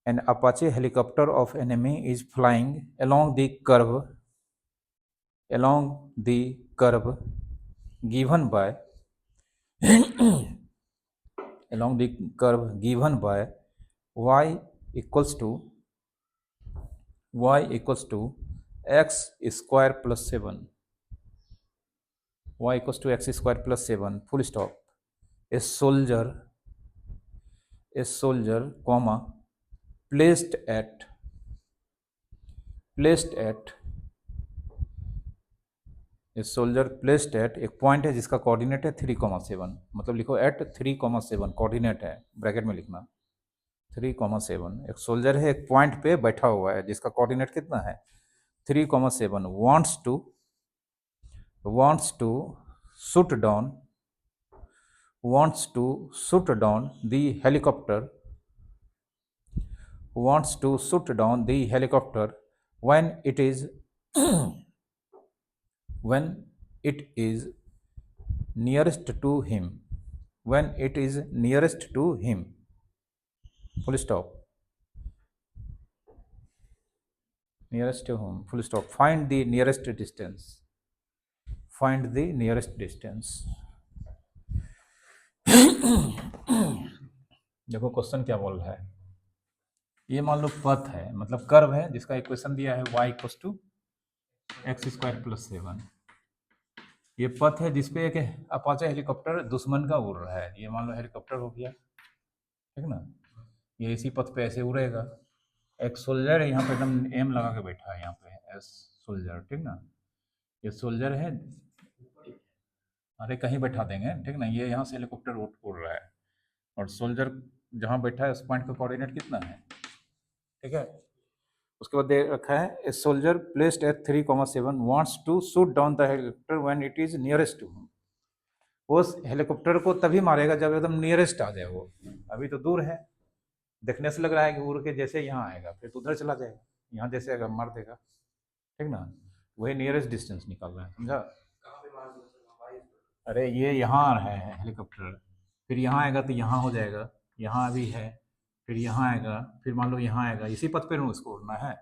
An Apache helicopter of enemy is flying along the curve given by along the curve given by y equals to x square plus 7, y equals to x square plus 7, full stop. A soldier comma placed at A soldier placed eight, एक point है जिसका coordinate है 3,7, मतलब लिखो eight 3,7 coordinate है, bracket में लिखना 3,7। एक सोल्जर है एक पॉइंट पे बैठा हुआ है जिसका कोऑर्डिनेट कितना है 3,7, wants to shoot down the helicopter when it is nearest to him, full stop. Nearest to whom, full stop. Find the nearest distance. देखो क्वेश्चन क्या बोल रहा है, ये मान लो पथ है, मतलब कर्व है जिसका इक्वेशन दिया है y equals to x square plus 7। ये पथ है जिसपे एक अपाचे हेलीकॉप्टर दुश्मन का उड़ रहा है, ये मान लो हेलीकॉप्टर हो गया, ठीक ना, ये इसी पथ पे ऐसे उड़ेगा। एक सोल्जर है यहाँ पे एकदम एम लगा के बैठा है, यहाँ पे एस सोल्जर, ठीक ना, ये सोल्जर है, अरे कहीं बैठा देंगे, ठीक ना, ये यहाँ से हेलीकॉप्टर उड़ रहा है और सोल्जर जहाँ बैठा है उस पॉइंट का कोऑर्डिनेट कितना है, ठीक है। उसके बाद दे रखा है a soldier placed at 3,7 wants to shoot down the helicopter when it is nearest to him. वो हेलीकॉप्टर को तभी मारेगा जब एकदम नियरेस्ट आ जाए, वो अभी तो दूर है, देखने से लग रहा है कि उड़ के जैसे यहाँ आएगा फिर तो उधर चला जाएगा, यहाँ जैसे आएगा मार देगा, ठीक ना, वही नियरेस्ट डिस्टेंस निकाल रहा है, समझा। अरे ये यहाँ आ रहा है हेलीकॉप्टर, फिर यहाँ आएगा तो यहाँ हो जाएगा, यहाँ अभी है, फिर यहाँ आएगा, फिर मान लो यहाँ आएगा, इसी पथ पे उसको उड़ना है,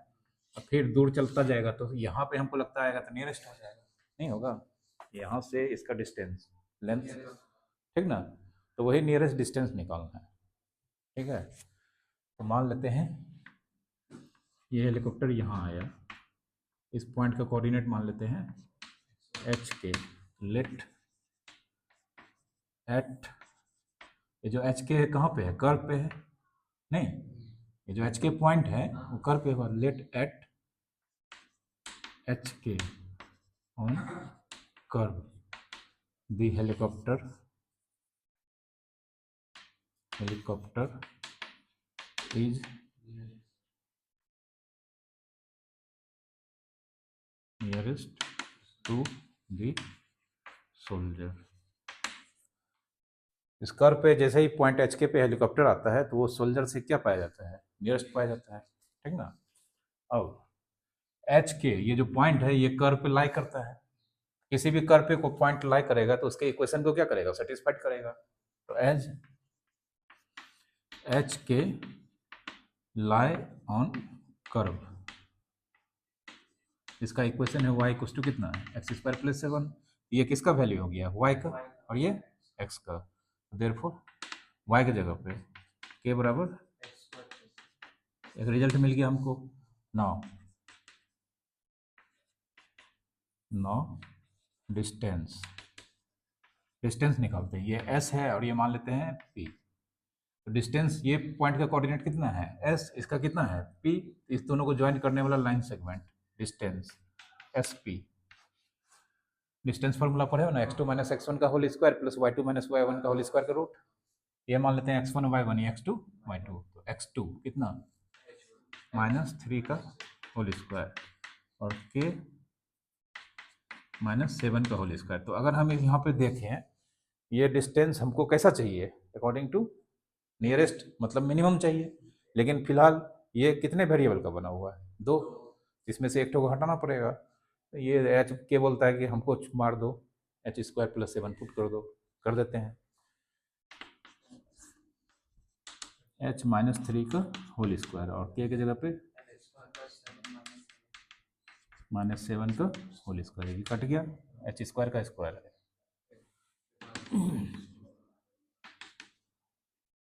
और फिर दूर चलता जाएगा तो यहाँ पे हमको लगता आएगा तो नियरेस्ट हो जाएगा, नहीं होगा, यहाँ से इसका डिस्टेंस लेंथ, ठीक ना, तो वही नियरेस्ट डिस्टेंस निकालना है, ठीक है। तो मान लेते हैं ये हेलीकॉप्टर यहाँ आया, इस पॉइंट का कोऑर्डिनेट मान लेते हैं एच के, लेट एट, ये जो एच के कहाँ पे है, कर्व पे है, नहीं, ये जो एच के पॉइंट है वो कर्व पे होगा, लेट एट एच के on curve the helicopter is nearest to the soldier। इस कर्व पे जैसे ही पॉइंट एच के पे हेलीकॉप्टर आता है तो वो सोल्जर से क्या पाया जाता है, नियरेस्ट पाया जाता है, ठीक ना। अब एच के ये जो पॉइंट है ये कर्व पे लाई करता है, किसी भी कर्व पे को पॉइंट लाई करेगा तो उसके इक्वेशन को क्या करेगा, सेटिस्फाइड करेगा। तो एज एच के लाई ऑन कर्व, इसका इक्वेशन है y इक्वल टू कितना है एक्स स्क्वायर प्लस 7, ये किसका वैल्यू हो गया y का और ये x का, देयरफॉर y की जगह पे k बराबर एक रिजल्ट मिल गया हमको। नाउ डिस्टेंस निकालते हैं, ये s है और ये मान लेते हैं p, तो डिस्टेंस ये पॉइंट का कोऑर्डिनेट कितना है s, इसका कितना है p, इस दोनों को ज्वाइन करने वाला line segment distance S P. Distance formula पढ़े हो ना, x2 माइनस x1 का whole square plus y2 minus y1 का होल स्क्वायर का रूट, ये मान लेते हैं x1 y1 x2 y2, तो x2 कितना माइनस 3 का होल स्क्वायर और k माइनस 7 का होल स्क्वायर। तो अगर हम यहाँ पे देखें ये डिस्टेंस हमको कैसा चाहिए, अकॉर्डिंग टू नियरेस्ट, मतलब मिनिमम चाहिए, लेकिन फिलहाल ये कितने वेरिएबल का बना हुआ है, 2, इसमें से एक को हटाना पड़ेगा, ये एच के बोलता है कि हमको मार दो एच स्क्वायर प्लस 7 पुट कर दो, कर देते हैं। एच माइनस थ्री का होल स्क्वायर और के की जगह पे -7 का होल स्क्वायर, ये कट गया, एच स्क्वायर का स्क्वायर है।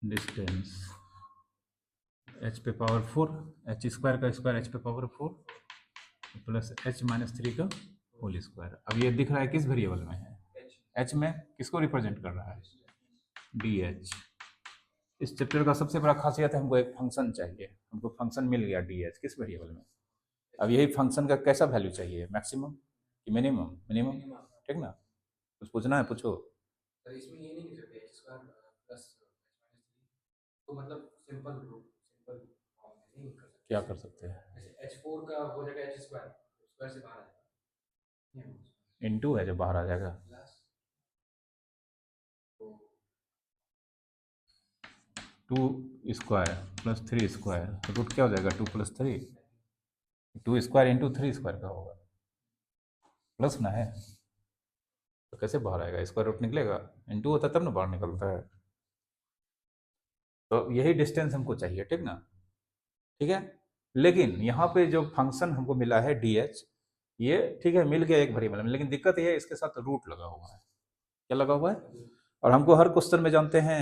डिस्टेंस एच पे पावर 4, एच स्क्वायर का स्क्वायर एच पे power 4 plus H minus three का होल स्क्वायर। अब ये दिख रहा है किस वेरिएबल में है? एच में किसको रिप्रेजेंट कर रहा है? D H. इस चैप्टर का सबसे बड़ा खासियत है, हमको एक फंक्शन चाहिए, हमको फंक्शन मिल गया डी एच किस वेरिएबल में। अब यही फंक्शन का कैसा वैल्यू चाहिए, मैक्सिमम कि मिनिमम? मिनिमम, ठीक ना? कुछ पूछना है, पूछो। सर इसमें ये नहीं लिख सकते एच स्क्वायर प्लस तो मतलब सिंपल फॉर्म में नहीं कर सकते? क्या कर सकते हैं? जैसे h4 का हो जाएगा एच स्क्वायर, स्क्वायर से बाहर आएगा, इनटू है जो बाहर आ जाएगा, प्लस तो 2 स्क्वायर प्लस 3 स्क्वायर, रूट क्या हो जाएगा? 2 प्लस 3, 2 स्क्वायर इंटू 3 स्क्वायर का होगा, प्लस ना है तो कैसे बाहर आएगा? स्क्वायर रूट निकलेगा, इंटू होता तब ना बाहर निकलता है। तो यही डिस्टेंस हमको चाहिए, ठीक ना? ठीक है, लेकिन यहाँ पे जो फंक्शन हमको मिला है डी एच, ये ठीक है मिल गया एक वेरिएबल में, लेकिन दिक्कत ये है इसके साथ रूट लगा हुआ है। क्या लगा हुआ है? और हमको हर क्वेश्चन में जानते हैं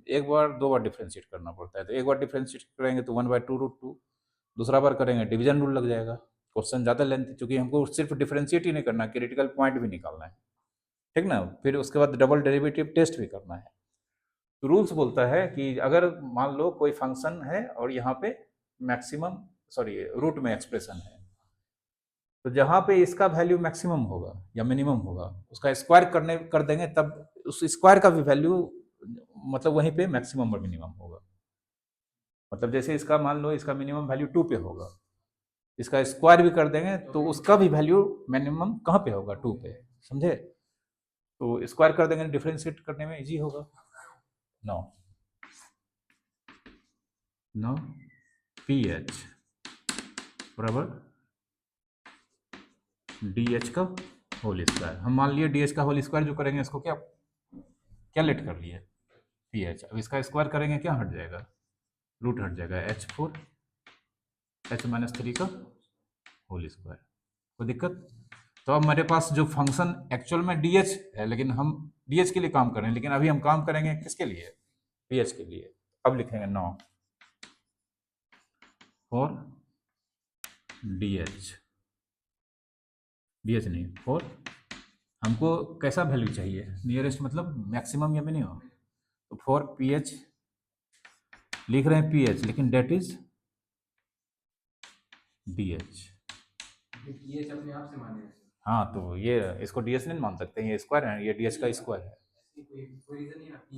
एक बार 2 बार डिफ्रेंशिएट करना पड़ता है, तो एक बार डिफ्रेंशिएट करेंगे तो 1/2√2, दूसरा बार करेंगे डिवीजन रूल लग जाएगा, क्वेश्चन ज़्यादा लेंथ, चूंकि हमको सिर्फ डिफ्रेंशिएट ही नहीं करना, क्रिटिकल पॉइंट भी निकालना है, ठीक ना? फिर उसके बाद डबल डेरिवेटिव टेस्ट भी करना है। तो रूल्स बोलता है कि अगर मान लो कोई फंक्शन है और यहाँ पे मैक्सिमम सॉरी रूट में एक्सप्रेशन है, तो जहाँ पे इसका वैल्यू मैक्सिमम होगा या मिनिमम होगा उसका स्क्वायर कर देंगे, तब उस स्क्वायर का भी वैल्यू मतलब वहीं पे मैक्सिमम और मिनिमम होगा। मतलब जैसे इसका मान लो इसका मिनिमम वैल्यू 2 पे होगा, इसका स्क्वायर भी कर देंगे तो उसका भी वैल्यू मिनिमम कहाँ पे होगा? 2 पे, समझे? तो स्क्वायर कर देंगे, डिफरेंशिएट करने में इजी होगा। नो नो पी एच बराबर डी एच का होल स्क्वायर। हम मान लिए डी एच का होल स्क्वायर जो करेंगे इसको क्या क्या लेट कर लिए? P H. अब इसका स्क्वायर करेंगे क्या हट जाएगा? रूट हट जाएगा, h4 h-3 का होल स्क्वायर। कोई दिक्कत? तो अब मेरे पास जो फंक्शन एक्चुअल में डी एच है, लेकिन हम डी एच के लिए काम कर रहे हैं, लेकिन अभी हम काम करेंगे किसके लिए? पी एच के लिए। अब लिखेंगे no for d h, d h नहीं फॉर, हमको कैसा वैल्यू चाहिए? नियरेस्ट मतलब मैक्सिमम या मिनिमम। तो फॉर पी एच लिख रहे हैं पी एच, लेकिन डेट इज डी एच। ये अपने आप से माने हाँ, तो ये इसको डी एच नहीं मान सकते, ये स्क्वायर है, ये डी एच का स्क्वायर है।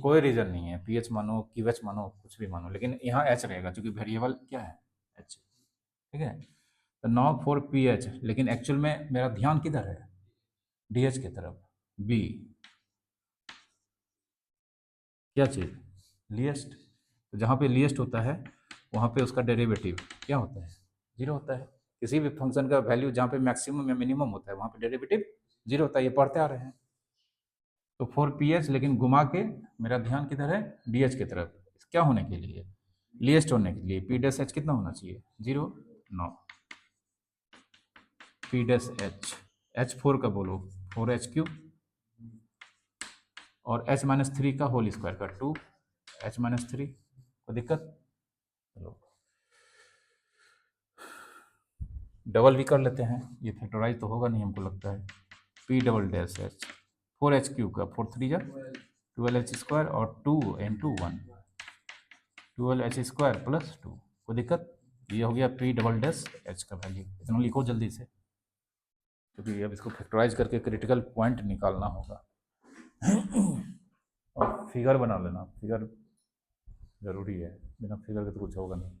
कोई रीजन नहीं है, पी एच मानो क्यू एच मानो कुछ भी मानो, लेकिन यहाँ एच रहेगा क्योंकि वेरिएबल क्या है? एच, ठीक है? तो नो फॉर पी एच, लेकिन एक्चुअल में मेरा ध्यान किधर है? डी एच की तरफ। बी क्या चीज़? लिएस्ट। तो जहाँ पे लिएस्ट होता है वहाँ पे उसका डेरिवेटिव क्या होता है? 0 होता है। किसी भी फंक्शन का वैल्यू जहाँ पे मैक्सिमम या मिनिमम होता है वहाँ पे डेरिवेटिव 0 होता है, ये पढ़ते आ रहे हैं। तो 4ph, लेकिन घुमा के मेरा ध्यान किधर है? डी की तरफ। क्या होने के लिए? लिएस्ट होने के लिए। पी डैश एच कितना होना चाहिए? 0। No P dash H, h4 का बोलो 4h³ और h-3 का होल स्क्वायर का 2h-3। कोई दिक्कत? चलो डबल भी कर लेते हैं, ये फैक्टराइज तो होगा नहीं हमको लगता है। P double dash H 4h³ का 4 3 जा 12h² और 2 × 1 12h² प्लस 2। कोई दिक्कत? ये हो गया पी डबल डैश एच का वैल्यू। इतना लिखो जल्दी से, क्योंकि अब इसको फैक्टराइज करके क्रिटिकल पॉइंट निकालना होगा। और फिगर बना लेना, फिगर जरूरी है, बिना फिगर के तो कुछ होगा नहीं।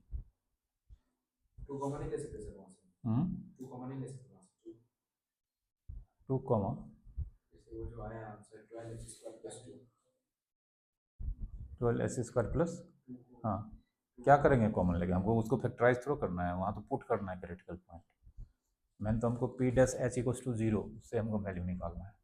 2 कॉमन नहीं ले सकते सर वहाँ से? 2 कॉमन नहीं ले सकते वहाँ से? 2 कॉमा जैसे वो जो आया आंसर 12h² + 2 12h² प्लस, हाँ क्या करेंगे कॉमन लेके? हमको उसको फैक्टराइज थ्रो करना है, वहाँ तो पुट करना है क्रिटिकल पॉइंट। मैंने तो हमको p dash h equals to 0 से हमको वैल्यू निकालना है।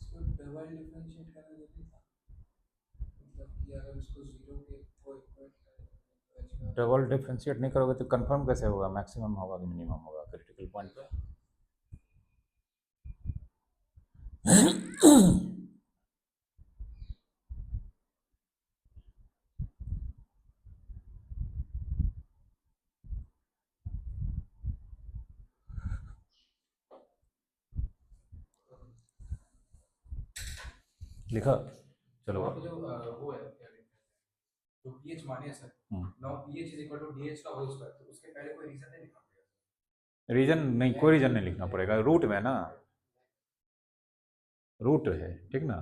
इसको डबल डिफरेंशिएट करना जरूरी था, मतलब कि अगर इसको जीरो के को इक्वेट करें तो h का डबल डिफरेंशिएट नहीं करोगे तो कंफर्म कैसे होगा मैक्सिमम होगा कि मिनिमम होगा क्रिटिकल पॉइंट पे? लिखा चलो। वहाँ पे जो वो है क्या कहते हैं, जो pH माने है sir, now pH is equal to DH का होल स्क्वायर, तो उसके पहले कोई रीजन नहीं लिखना पड़ेगा? रीजन नहीं, कोई रीजन नहीं लिखना पड़ेगा, रूट में ना, रूट है ठीक ना,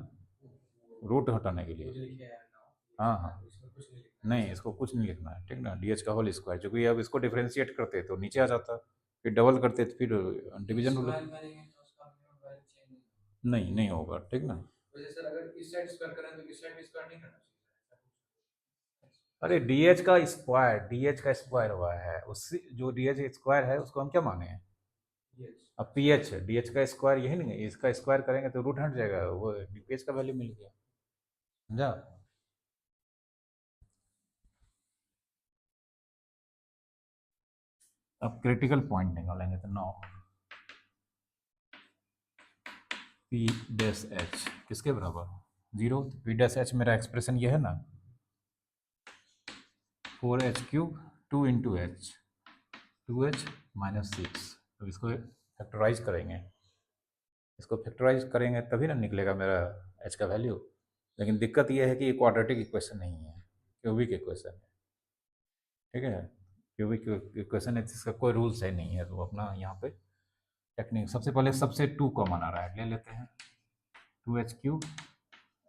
रूट हटाने के लिए। जो लिखे हैं नाउ, हाँ हाँ, इसमें कुछ नहीं लिखना नहीं इसको कुछ नहीं लिखना है ठीक ना, DH का होल स्क्वायर, क्योंकि अब इसको डिफरेंशिएट करते तो नीचे आ जाता, फिर डबल करते तो फिर डिवीजन रूल। स्क्वायर करेंगे तो उसका मिनिमम वैल्यू चेंज नहीं नहीं नहीं होगा ठीक ना। होगा। वैसे सर अगर इस साइड स्क्वायर करें तो इस साइड भी स्क्वायर नहीं करना चाहिए अरे DH का स्क्वायर, DH का स्क्वायर हुआ है, उससे जो DH स्क्वायर है उसको हम क्या माने हैं? DH अब PH है, DH का स्क्वायर यही नहीं है, इसका स्क्वायर करेंगे तो रूट हट जाएगा, वो DH का वैल्यू मिल गया, समझा? अब क्रिटिकल पॉइंट निकालेंगे तो 9 पी डैश एच किसके बराबर? 0। तो पी डैश एच मेरा एक्सप्रेशन ये है ना, 4h³ 2 into H, 2h minus 6। तो इसको फैक्टराइज करेंगे, इसको फैक्टराइज करेंगे तभी ना निकलेगा मेरा एच का वैल्यू। लेकिन दिक्कत ये है कि ये क्वाड्रेटिक इक्वेशन नहीं है, क्यूबिक इक्वेशन है, ठीक है? क्यूबिक इक्वेशन है, इसका कोई रूल्स है नहीं है, तो अपना यहाँ पे टेक्निक, सबसे पहले सबसे 2 कॉमन आ रहा है, ले लेते हैं। 2h³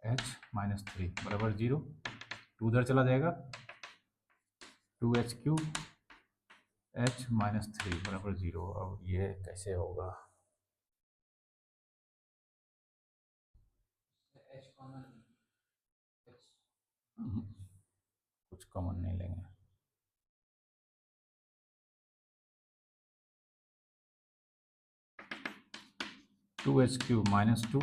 h माइनस 3 बराबर 0, 2 उधर चला जाएगा, 2h³ h माइनस 3 बराबर 0। अब ये कैसे होगा? H कॉमन H कुछ कॉमन नहीं लेंगे, two h cube minus 2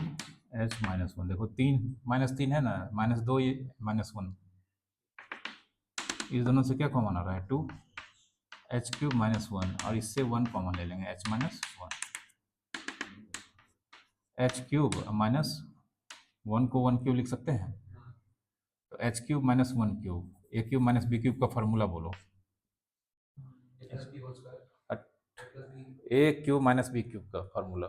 h minus 1, देखो 3 माइनस 3 है ना, माइनस 2 ये माइनस 1, इस दोनों से क्या कॉमन आ रहा है? 2h³ माइनस 1, और इससे 1 कॉमन ले लेंगे, h माइनस 1। h³ माइनस 1 को 1³ लिख सकते हैं, तो h³ minus 1³ a³ minus b³ का फॉर्मूला बोलो। Plus b whole square plus b a³ minus b³ का फॉर्मूला,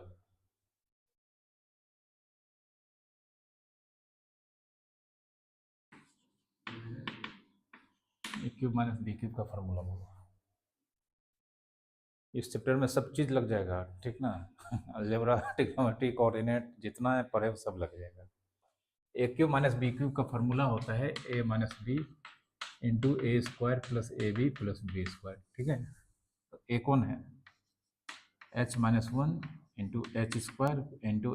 a³ माइनस b³ का फॉर्मूला बोलो। इस चैप्टर में सब चीज़ लग जाएगा ठीक ना, अलजेब्रा, ट्रिग्नोमेट्री, कोऑर्डिनेट, जितना है पढ़े सब लग जाएगा। a³ माइनस b³ का फॉर्मूला होता है a minus b into a square plus a b plus b square, ठीक है? तो a कौन है? h minus 1 into h square into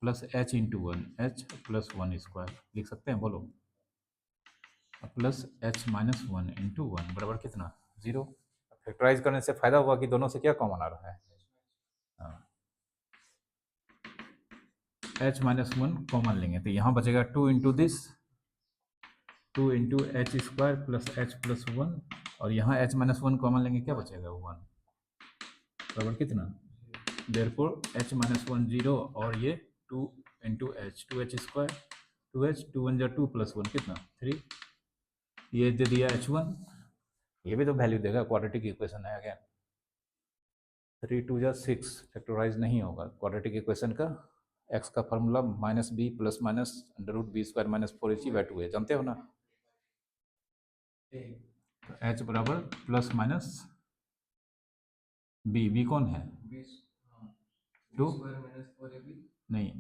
plus h into 1, h plus 1 square लिख सकते हैं, बोलो। प्लस h माइनस 1 इंटू 1 बराबर कितना? 0। फैक्टराइज करने से फायदा हुआ कि दोनों से क्या कॉमन आ रहा है? h माइनस 1 कॉमन लेंगे तो यहाँ बचेगा 2 into this, 2 into h square plus h plus 1, और यहाँ h माइनस 1 कॉमन लेंगे, क्या बचेगा? 1 बराबर कितना? देयरफॉर h माइनस 1 0, और ये 2 into H, 2h square, 2h 2 1 2 plus 1 कितना? 3। ये दे दिया h1, ये भी तो वैल्यू देगा, क्वाड्रेटिक इक्वेशन है अगेन। 3 2 जा 6 फैक्टराइज नहीं होगा क्वाड्रेटिक इक्वेशन का। एक्स का formula minus B plus minus under root B square minus 4ac/2a जानते हो ना। तो एच बराबर प्लस माइनस बी कौन है 2 नहीं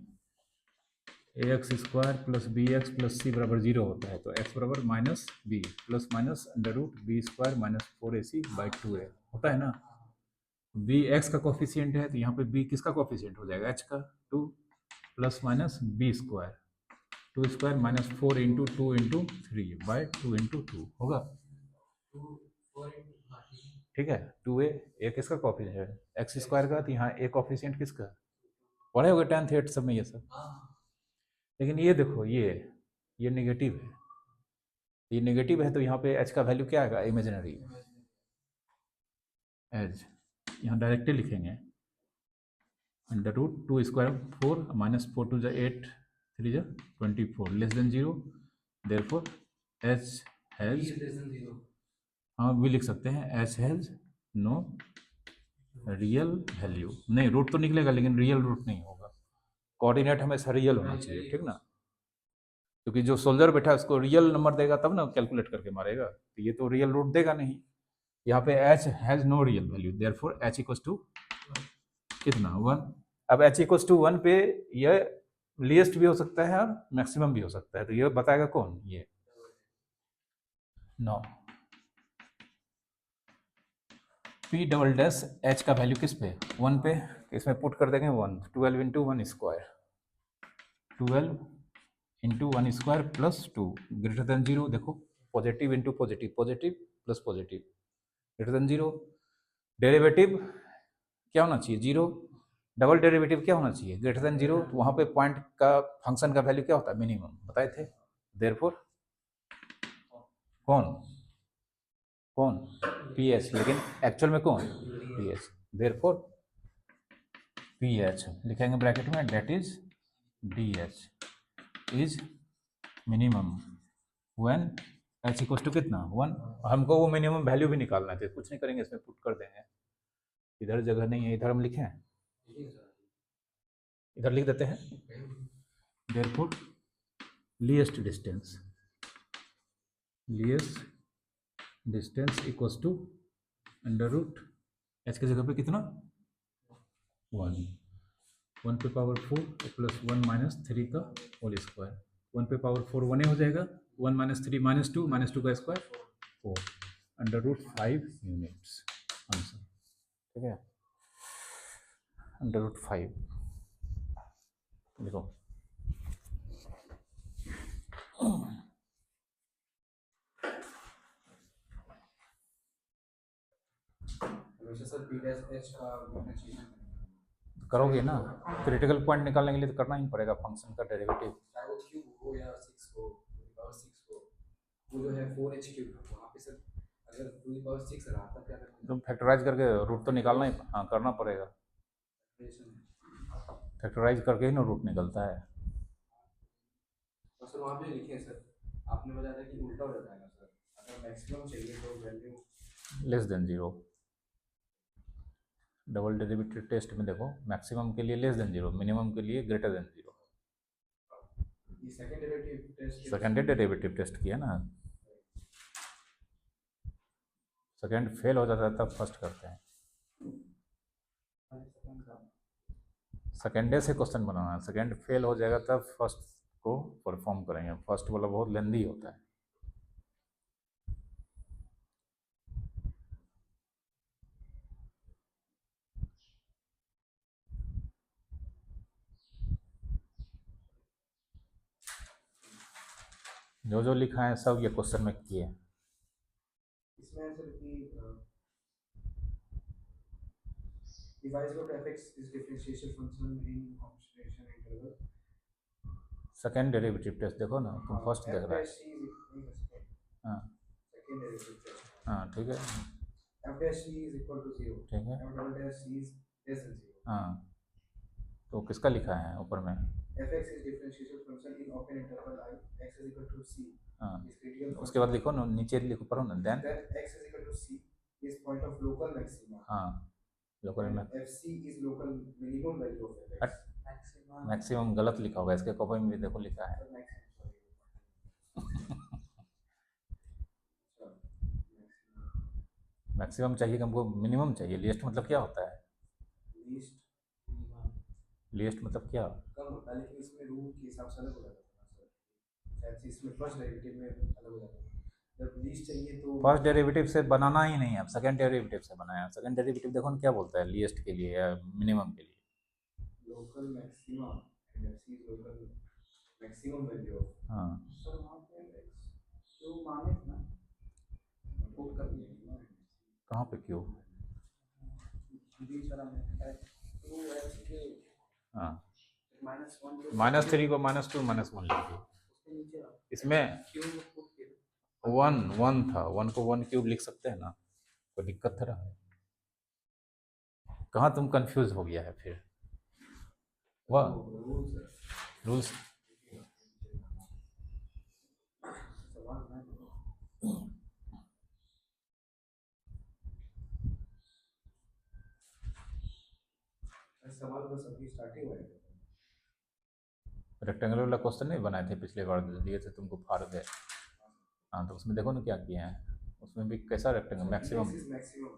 A X square plus B X plus C बराबर 0 होता है। तो एक्स बराबर minus B plus minus under root B square minus 4ac/2a होता है ना। बी एक्स का कोफिशिएंट है तो यहाँ पे बी किसका कोफिशिएंट हो जाएगा एच का 2 plus minus b square 2 square minus 4 into 2 into 3/2 into 2 होगा। ठीक है 2a ए किसका कोफिशिएंट है एक्स स्क्वायर का। तो यहाँ ए कोफिशिएंट किसका पढ़े होगे 10th 8th सब में ये सब। लेकिन ये देखो ये नेगेटिव है। ये नेगेटिव है तो यहाँ पे एच का वैल्यू क्या आएगा इमेजिनरी एच। यहाँ डायरेक्टली लिखेंगे अंडर रूट 2 स्क्वायर 4 माइनस 4 2 जा 8 3 जा 24 less than 0 therefore h has हाँ भी लिख सकते हैं h has no real value. नहीं रूट तो निकलेगा लेकिन रियल रूट नहीं होगा। कोऑर्डिनेट हमेशा रियल होना चाहिए ठीक ना। क्योंकि जो सोल्जर बैठा है उसको रियल नंबर देगा तब ना कैलकुलेट करके मारेगा। तो ये तो रियल रूट देगा नहीं। यहाँ पे h has no real value therefore h equals to कितना 1। अब एच इक्वल्स टू 1 पे ये लीस्ट भी हो सकता है और मैक्सिमम भी हो सकता है। तो ये बताएगा कौन ये 9 पी डबल डैश एच का वैल्यू किस पे 1 पे। इसमें पुट कर देंगे 1 12 into 1 square 12 into 1 square plus 2 greater than 0। देखो positive into positive positive plus positive greater than 0। Derivative क्या होना चाहिए 0। डबल डेरिवेटिव क्या होना चाहिए ग्रेटर देन 0। तो वहाँ पे पॉइंट का फंक्शन का वैल्यू क्या होता है मिनिमम बताए थे। देयरफॉर कौन कौन पी एच लेकिन एक्चुअल में कौन p h. Therefore p h लिखेंगे ब्रैकेट में that is d h is minimum when h equal to कितना 1। हमको वो मिनिमम वैल्यू भी निकालना है। कुछ नहीं करेंगे इसमें पुट कर देंगे। इधर जगह नहीं है इधर हम लिखें इधर लिख देते हैं therefore least distance equals to under root h की जगह पे कितना 1 पे पावर 4 प्लस 1 माइनस 3 का होल स्क्वायर 1 पे पावर 4 1 हो जाएगा 1 माइनस 3 माइनस 2 का square 4 under root 5 units answer. ठीक है अंडर रूट 5 देखो करोगे ना क्रिटिकल पॉइंट निकालने के लिए तो करना ही पड़ेगा फंक्शन का डेरिवेटिव। वो जो है 4h क्यूब वहाँ पे सर अगर 2 की पावर 6 रहा तब क्या करेंगे तुम फैक्टराइज करके रूट तो निकालना ही हाँ करना पड़ेगा। फैक्टराइज करके ही ना रूट निकलता है। और सर वहाँ पे लिखे सर आपने बताया था कि उल्टा हो जाता है ना सर अगर मैक्सिमम चाहिए तो value less than 0। Double derivative test में देखो मैक्सिमम के लिए लेस देन 0 मिनिमम के लिए ग्रेटर देन 0। ये सेकेंड डेरिवेटिव टेस्ट किया ना। सेकेंड फेल हो जाता है तब फर्स्ट करते हैं। सेकेंडे से क्वेश्चन बनाना है। सेकेंड फेल हो जाएगा तब फर्स्ट को परफॉर्म करेंगे। फर्स्ट वाला बहुत लेंदी होता है। जो जो लिखा है सब ये क्वेश्चन में किए। इसमें सर कि device dot fx is differentiation function in observation interval second derivative test देखो ना तुम फर्स्ट देख रहा है। हाँ सेकंड डेरिवेटिव टेस्ट हाँ ठीक है f dash c is equal to 0 ठीक है f double dash c is less than 0 हाँ तो किसका लिखा है ऊपर में fx is differentiation function in open interval I x is equal to c हाँ is critical उसके बाद लिखो ना नीचे लिखो पढ़ो ना then x is equal to c is point of local maxima हाँ लोकल And में FC is local minimum value of fx. हट, Maximum. मैक्सिमम गलत लिखा होगा, इसके कॉपी में भी देखो लिखा है। Sir, maximum, sorry. Sir, maximum. Maximum चाहिए कि हमको मिनिमम चाहिए। लीस्ट मतलब क्या होता है? Least minimum. लीस्ट मतलब क्या? कम होता है, लेकिन इसमें रूल के हिसाब से अलग हो जाता है ना सर। शायद से इसमें फर्स्ट डेरिवेटिव में अलग हो जाता है। जब लीस्ट चाहिए तो फर्स्ट डेरिवेटिव से बनाना ही नहीं है, अब सेकंड डेरिवेटिव से बनाया। सेकंड डेरिवेटिव देखो ना क्या बोलता है, लीस्ट के लिए या मिनिमम के लिए। Local maximum and FC local maximum value. हाँ, सर वहाँ पे जो माने थे ना, पुट कर दिया कहाँ पे क्यों? बीच वाला में है टू एक्स के हाँ, -1 -3 को -2 -1 लिखिए। उसके नीचे इसमें क्यों पुट के 1 था, 1 को 1 क्यूब लिख सकते हैं ना, कोई दिक्कत थोड़ा है। कहाँ तुम कंफ्यूज हो गया है फिर? वह रूल्स सवाल ना सवाल बस अभी स्टार्ट ही हुआ है। रेक्टेंगुलर वाला क्वेश्चन नहीं बनाए थे पिछले बार, दिए थे तुमको फाड़ दे। हाँ, तो उसमें देखो ना क्या किए हैं, उसमें भी कैसा रेक्टेंगल मैक्सिमम। मैक्सिमम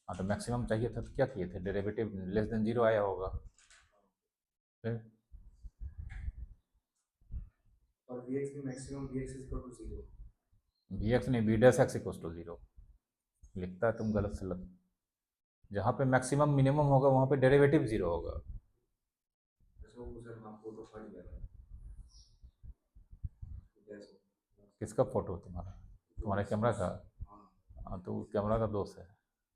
हाँ, तो मैक्सिमम चाहिए था तो क्या किए थे, डेरिवेटिव लेस देन 0 आया होगा। फिर और vx में maximum vx is equal to 0। V X नहीं, V dash X equal to 0 लिखता है, तुम गलत से लग। जहाँ पे मैक्सिमम मिनिमम होगा वहाँ पे डेरिवेटिव 0 होगा। तो सर आपको तो फट गया था। किसका फोटो तुम्हारा? तुम्हारे कैमरा का? हाँ हाँ, तो कैमरा का दोस्त है,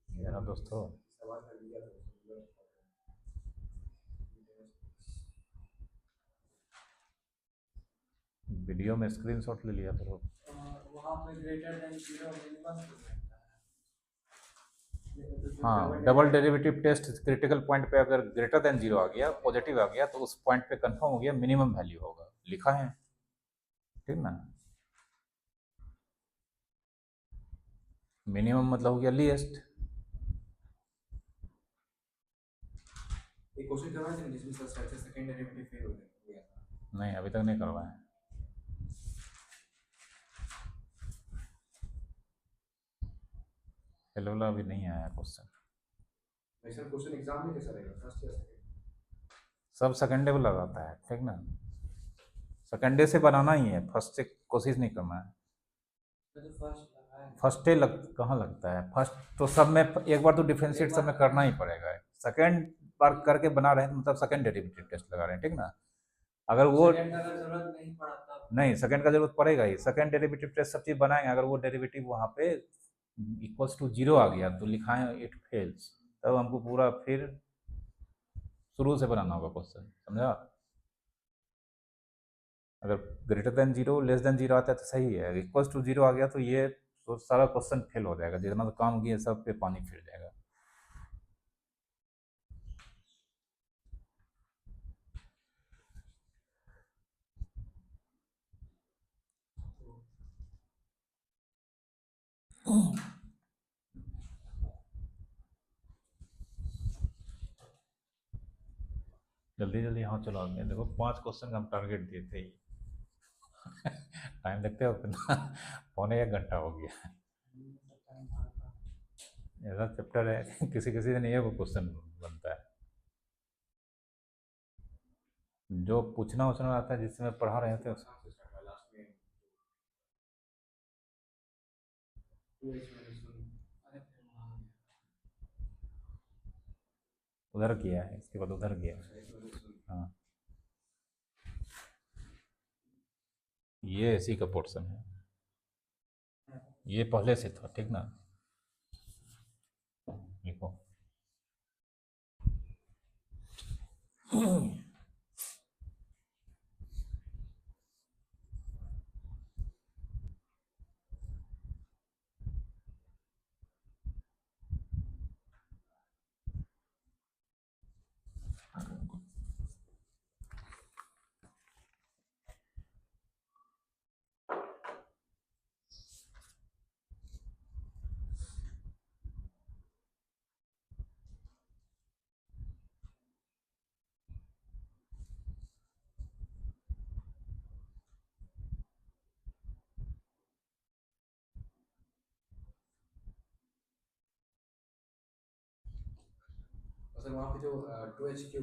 मेरा दोस्त हो। सवाल कर लिया था वीडियो में स्क्रीनशॉट ले लिया करो। वहाँ पे ग्रेटर देन 0 मिनिमम हो सकता है। हाँ, double derivative test critical point पे अगर ग्रेटर देन 0 आ गया, पॉजिटिव आ गया, तो उस पॉइंट पे कंफर्म हो गया मिनिमम वैल्यू होगा, लिखा है, ठीक ना। मिनिमम मतलब हो गया लीस्ट। एक क्वेश्चन करवाए थे जिसमें सर सेकंड डेरिवेटिव फेल हो गया था। नहीं, अभी तक नहीं करवाए। हेलो वाला अभी नहीं आया क्वेश्चन। वैसे क्वेश्चन एग्जाम में कैसा रहेगा, फर्स्ट या सेकंड? सब सेकंड डे को लगाता है, ठीक ना। सेकंड डे से बनाना ही है, फर्स्ट से कोशिश नहीं करना है। फर्स्ट डे लग कहाँ लगता है, फर्स्ट तो सब में एक बार तो डिफ्रेंशिएट सब में करना ही पड़ेगा। सेकंड बार करके बना रहे हैं तो मतलब सेकंड डेरिवेटिव टेस्ट लगा रहे हैं, ठीक ना। अगर वो जरूरत नहीं पड़ा तब नहीं, सेकंड का जरूरत पड़ेगा ही, सेकंड डेरिवेटिव टेस्ट सब चीज बनाएंगे। अगर वो डेरिवेटिव वहाँ पे इक्वल्स टू 0 आ गया तो लिखा है इट फेल्स, तब हमको पूरा फिर शुरू से बनाना होगा क्वेश्चन, समझा। अगर ग्रेटर देन 0 लेस देन 0 आता है तो सही है, इक्वल्स टू 0 आ गया तो ये तो सारा क्वेश्चन फेल हो जाएगा, जितना तो काम किए सब पे पानी फिर जाएगा। जल्दी जल्दी हाँ चलो आगे, देखो 5 क्वेश्चन का हम टारगेट दिए थे। टाइम देखते हो कितना? पौने 1 घंटा हो गया। ऐसा चैप्टर है किसी किसी दिन एक क्वेश्चन बनता है। जो पूछना उछना आता है जिस समय पढ़ा रहे थे लास्ट में 2h अरे फिर वहाँ उधर किया है, इसके बाद उधर किया है। हाँ, ये इसी का पोर्शन है, ये पहले से था, ठीक ना। लिखो सर वहाँ पे जो 2h³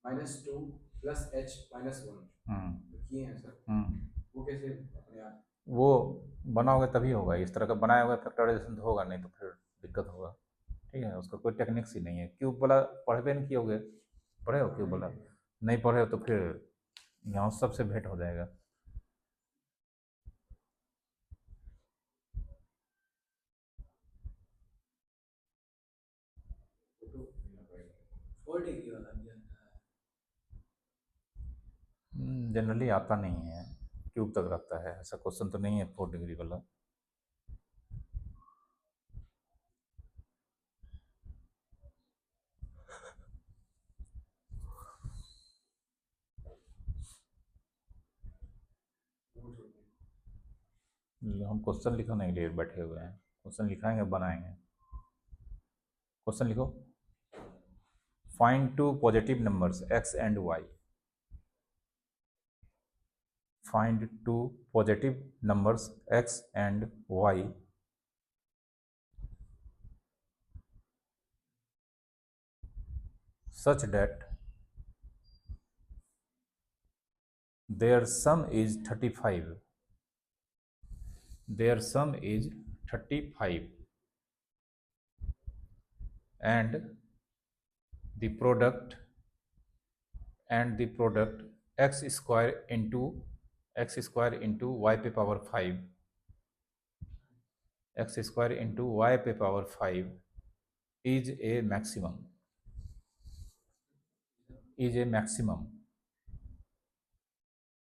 -2 + h -1 किए हैं सर, वो कैसे अपने आप? वो बनाओगे तभी होगा, इस तरह का बनाया होगा फैक्टराइजेशन तो होगा, नहीं तो फिर दिक्कत होगा। ठीक है, उसका कोई टेक्निक्स ही नहीं है। क्यूब वाला पढ़बे नहीं किए, पढ़े हो क्यूब वाला? नहीं पढ़े हो तो फिर यहाँ सबसे भेंट हो जाएगा। फोर डिग्री वाला भी आता है? जनरली आता नहीं है, क्यूब तक रहता है, ऐसा क्वेश्चन तो नहीं है 4 डिग्री वाला। हम क्वेश्चन लिखने के लिए बैठे हुए हैं, क्वेश्चन लिखाएंगे बनाएंगे। क्वेश्चन लिखो, find 2 positive numbers x and y। Find 2 positive numbers x and y such that their sum is 35. Their sum is 35 and the product x square into y पे power 5, x square into y पे power 5 is a maximum,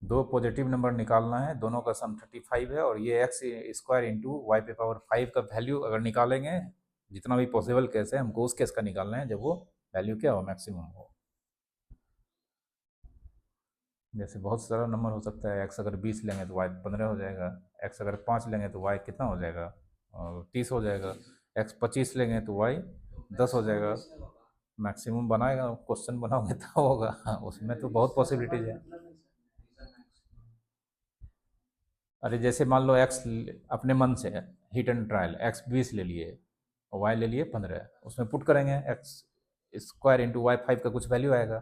दो positive number निकालना है, दोनों का सम 35 है, और ये एक्स स्क्वायर इंटू वाई पे पावर 5 का वैल्यू अगर निकालेंगे, जितना भी पॉसिबल केस है हमको उस केस का निकालना है जब वो वैल्यू क्या हो, मैक्सिमम हो। जैसे बहुत सारा नंबर हो सकता है, एक्स अगर 20 लेंगे तो वाई 15 हो जाएगा, एक्स अगर 5 लेंगे तो वाई कितना हो जाएगा, 30 हो जाएगा, एक्स 25 लेंगे तो वाई 10 हो जाएगा। मैक्सिमम बनाएगा, क्वेश्चन बनाओगे तो होगा, उसमें तो बहुत पॉसिबिलिटीज है। अरे जैसे मान लो एक्स अपने मन से हिट एंड ट्रायल, एक्स 20 ले लिए और वाई ले लिए 15, उसमें पुट करेंगे एक्स स्क्वायर इंटू वाई 5 का कुछ वैल्यू आएगा।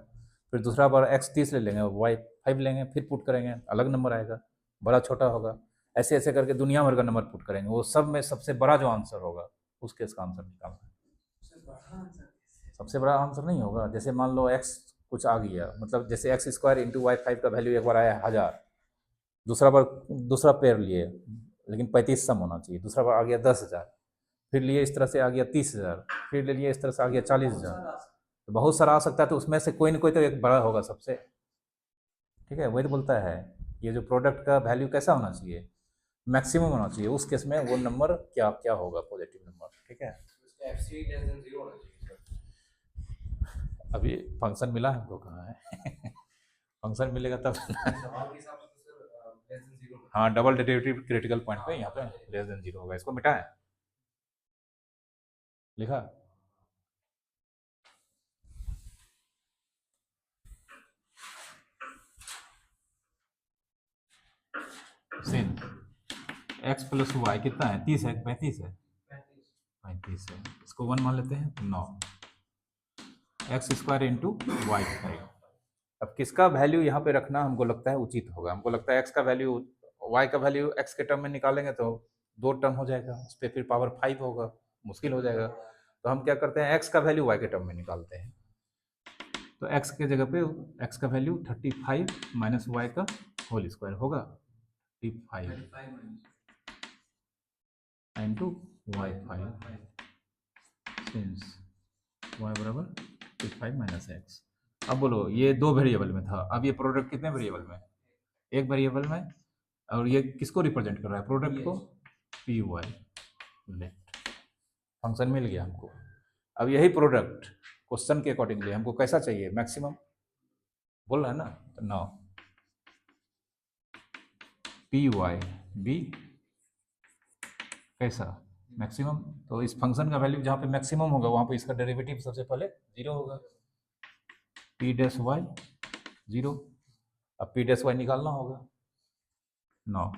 फिर दूसरा बार एक्स 30 ले लेंगे और वाई 5 लेंगे, फिर पुट करेंगे, अलग नंबर आएगा, बड़ा छोटा होगा, ऐसे ऐसे करके दुनिया भर का नंबर पुट करेंगे, वो सब में सबसे बड़ा जो आंसर होगा उस केस का आंसर निकालना है। सबसे बड़ा आंसर नहीं होगा, जैसे मान लो एक्स कुछ आ गया, मतलब जैसे एक्स स्क्वायर इंटू वाई 5 का वैल्यू एक बार आया 1000, दूसरा बार दूसरा पेयर लिए, लेकिन 35 सम होना चाहिए, दूसरा बार आ गया 10,000, फिर लिए इस तरह से आ गया 30,000, फिर ले लिए इस तरह से आ गया 40,000, तो बहुत सारा आ सकता है, तो उसमें से कोई ना कोई तो एक बड़ा होगा सबसे। ठीक है, वही तो बोलता है, ये जो प्रोडक्ट का वैल्यू कैसा होना चाहिए, मैक्सिमम होना चाहिए, उस केस में वो नंबर क्या क्या होगा, पॉजिटिव नंबर। ठीक है, अभी फंक्शन मिला हमको कहाँ है फंक्शन मिलेगा तब हाँ, डबल डेरिवेटिव क्रिटिकल पॉइंट पे यहाँ पे लेस देन 0 होगा, इसको मिटाएं, लिखा सिन x प्लस वाई कितना है, 30 है, 35 है, 35 है, इसको 1 मान लेते हैं, 9 एक्स स्क्वायर इंटू वाई 5। अब किसका वैल्यू यहाँ पे रखना हमको लगता है उचित होगा, हमको लगता है एक्स का वैल्यू वाई का वैल्यू एक्स के टर्म में निकालेंगे तो 2 टर्म हो जाएगा, उस पर फिर पावर 5 होगा, मुश्किल हो जाएगा, तो हम क्या करते हैं, एक्स का वैल्यू वाई के टर्म में निकालते हैं। तो एक्स के जगह पे एक्स का वैल्यू 35 माइनस वाई का होल स्क्वायर होगा, 35 इंटू वाई 5 सिंस वाई बराबर 35 माइनस एक्स। अब बोलो, ये 2 वेरिएबल में था, अब ये प्रोडक्ट कितने वेरिएबल में, एक वेरिएबल में, और ये किसको रिप्रेजेंट कर रहा है, प्रोडक्ट को, पी वाई लेफ्ट। फंक्शन मिल गया हमको। अब यही प्रोडक्ट क्वेश्चन के अकॉर्डिंगली हमको कैसा चाहिए, मैक्सिमम बोल रहा है ना, तो नाउ पी वाई बी कैसा, मैक्सिमम। तो इस फंक्शन का वैल्यू जहाँ पे मैक्सिमम होगा वहाँ पे इसका डेरिवेटिव सबसे पहले 0 होगा, पी डैश वाई 0। अब पी डैश वाई निकालना होगा, नो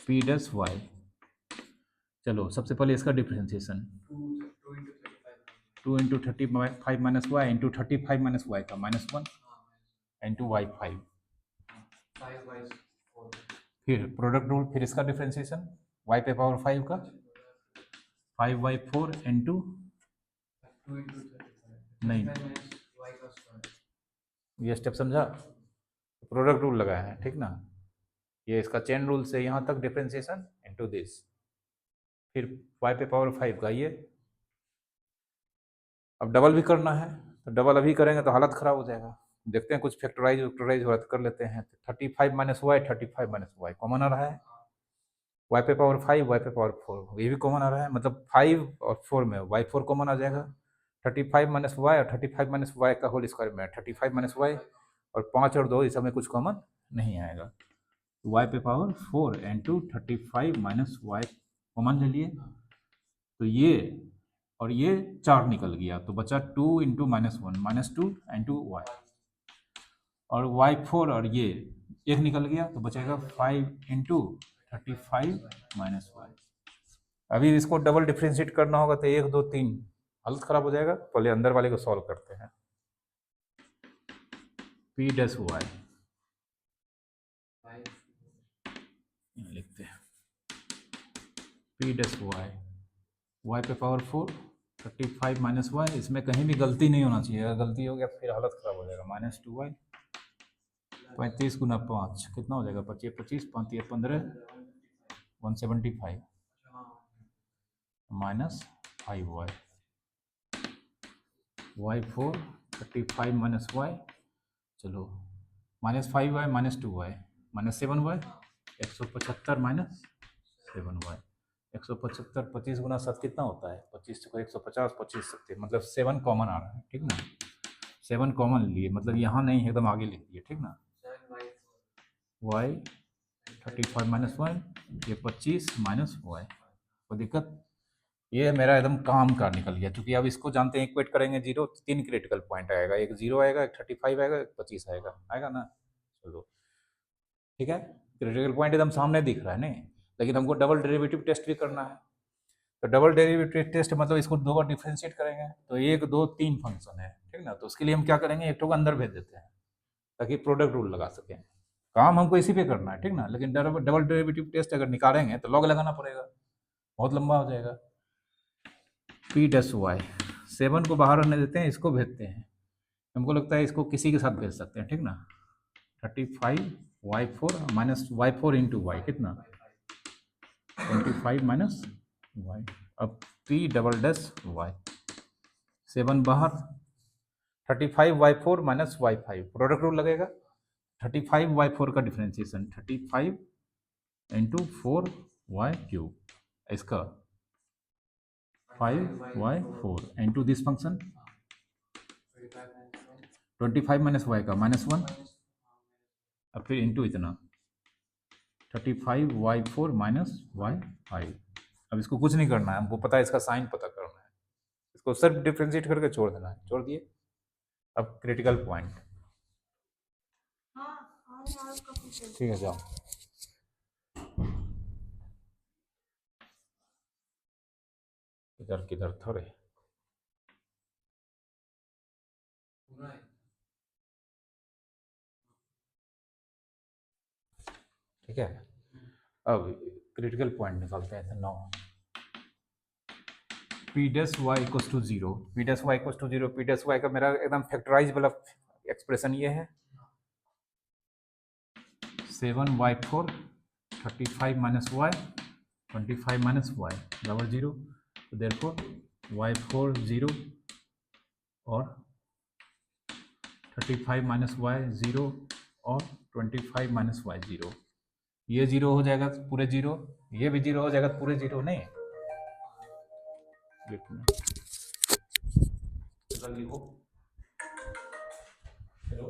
पी डैश वाई, चलो सबसे पहले इसका differentiation, 2 into 35 minus y into 35 minus y का -1 इंटू वाई 5। 5/4 फिर प्रोडक्ट रूल, फिर इसका डिफ्रेंसिएशन y पे पावर 5 का 5/4 इंटू 2 into 35 नहीं, y का स्क्वायर। ये स्टेप समझा? प्रोडक्ट रूल लगाया है, ठीक ना। ये इसका चेन रूल से यहाँ तक डिफ्रेंसिएशन इंटू दिस, फिर y पे पावर 5 का ये। अब डबल भी करना है, तो डबल अभी करेंगे तो हालत ख़राब हो जाएगा। देखते हैं कुछ फैक्टराइज वैक्टराइज हो कर लेते हैं। 35 minus Y, 35 minus Y common आ रहा है, y पे पावर 5 y पे पावर 4 ये भी कॉमन आ रहा है, मतलब 5 और 4 में y4 कॉमन आ जाएगा। 35 माइनस वाई और 35 माइनस वाई का होल स्क्वायर में 35 माइनस वाई, और 5 और 2 इस समय कुछ कॉमन नहीं आएगा। y पे power 4 into 35 minus Y common ले लिए, तो ये और ये 4 निकल गया, तो बचा 2 इंटू -1 -2 इंटू वाई, और y4 और ये एक निकल गया, तो बचेगा 5 इंटू 35 माइनस वाई। अभी इसको डबल डिफ्रेंशिएट करना होगा, तो 1 2 3 हालत खराब हो जाएगा। पहले अंदर वाले को सॉल्व करते हैं। पी डैश वाई लिखते हैं, पी डैश वाई, वाई पे पावर 4 35 माइनस वाई, इसमें कहीं भी गलती नहीं होना चाहिए, अगर गलती हो गया फिर हालत खराब हो जाएगा। -2y 35 गुना 5 कितना हो जाएगा? 25 25 5 या 15 175 minus 5y, y4 35 minus Y, चलो -5y -2y -7y 175 minus 7y। 175 25 गुना 7 कितना होता है? 25 को 150 25 सकते, मतलब 7 कॉमन आ रहा है, ठीक ना। 7 कॉमन लिए, मतलब यहाँ नहीं एकदम आगे लिख दिए, ठीक ना। y 35 माइनस 1 ये 25 माइनस वाई, कोई दिक्कत? ये मेरा एकदम काम का निकल गया, क्योंकि अब इसको जानते हैं इक्वेट करेंगे जीरो, 3 क्रिटिकल पॉइंट आएगा, एक 0 आएगा, एक 35 आएगा, एक 25 आएगा, आएगा ना। चलो ठीक है, क्रिटिकल पॉइंट एकदम सामने दिख रहा है नहीं, लेकिन हमको डबल डेरिवेटिव टेस्ट भी करना है। तो डबल डेरिवेटिव टेस्ट मतलब इसको 2 बार डिफ्रेंशिएट करेंगे, तो 1 2 3 फंक्शन है, ठीक ना। तो उसके लिए हम क्या करेंगे, एक को अंदर भेज देते हैं ताकि प्रोडक्ट रूल लगा सकें। काम हमको इसी पे करना है, ठीक ना। लेकिन डबल डेरिवेटिव टेस्ट अगर निकालेंगे तो लॉग लगाना पड़ेगा, बहुत लंबा हो जाएगा। पी डैश वाई, 7 को बाहर रहने देते हैं, इसको भेजते हैं। हमको लगता है इसको किसी के साथ भेज सकते हैं, ठीक ना। 35 y4 minus y4 into Y कितना 25 माइनस वाई। अब पी डबल डैश वाई, 7 बाहर, 35 y4 minus y5 product rule लगेगा। 35 y4 का डिफ्रेंसिएशन 35 इंटू 4y3, इसका 5y4 into this function 25 minus y का -1, अब फिर इंटू इतना 35 y4 माइनस y5। अब इसको कुछ नहीं करना है, हमको पता है इसका साइन पता करना है, इसको सिर्फ डिफ्रेंशिएट करके छोड़ देना है, छोड़ दिए। अब क्रिटिकल पॉइंट, ठीक है जाओ। इधर किधर थोड़े, ठीक है। अब क्रिटिकल पॉइंट निकालते हैं। 9 p dash y equals to 0, p dash y equals to 0, p dash y का मेरा एकदम फैक्टराइज वाला एक्सप्रेशन ये है 7y4 35 minus Y 25 minus Y बराबर 0, तो देयरफॉर y4 0 और 35 माइनस वाई 0 और 25 माइनस वाई 0, ये 0 हो जाएगा तो पूरे 0, ये भी 0 हो जाएगा तो पूरे 0 नहीं। लिखो हेलो,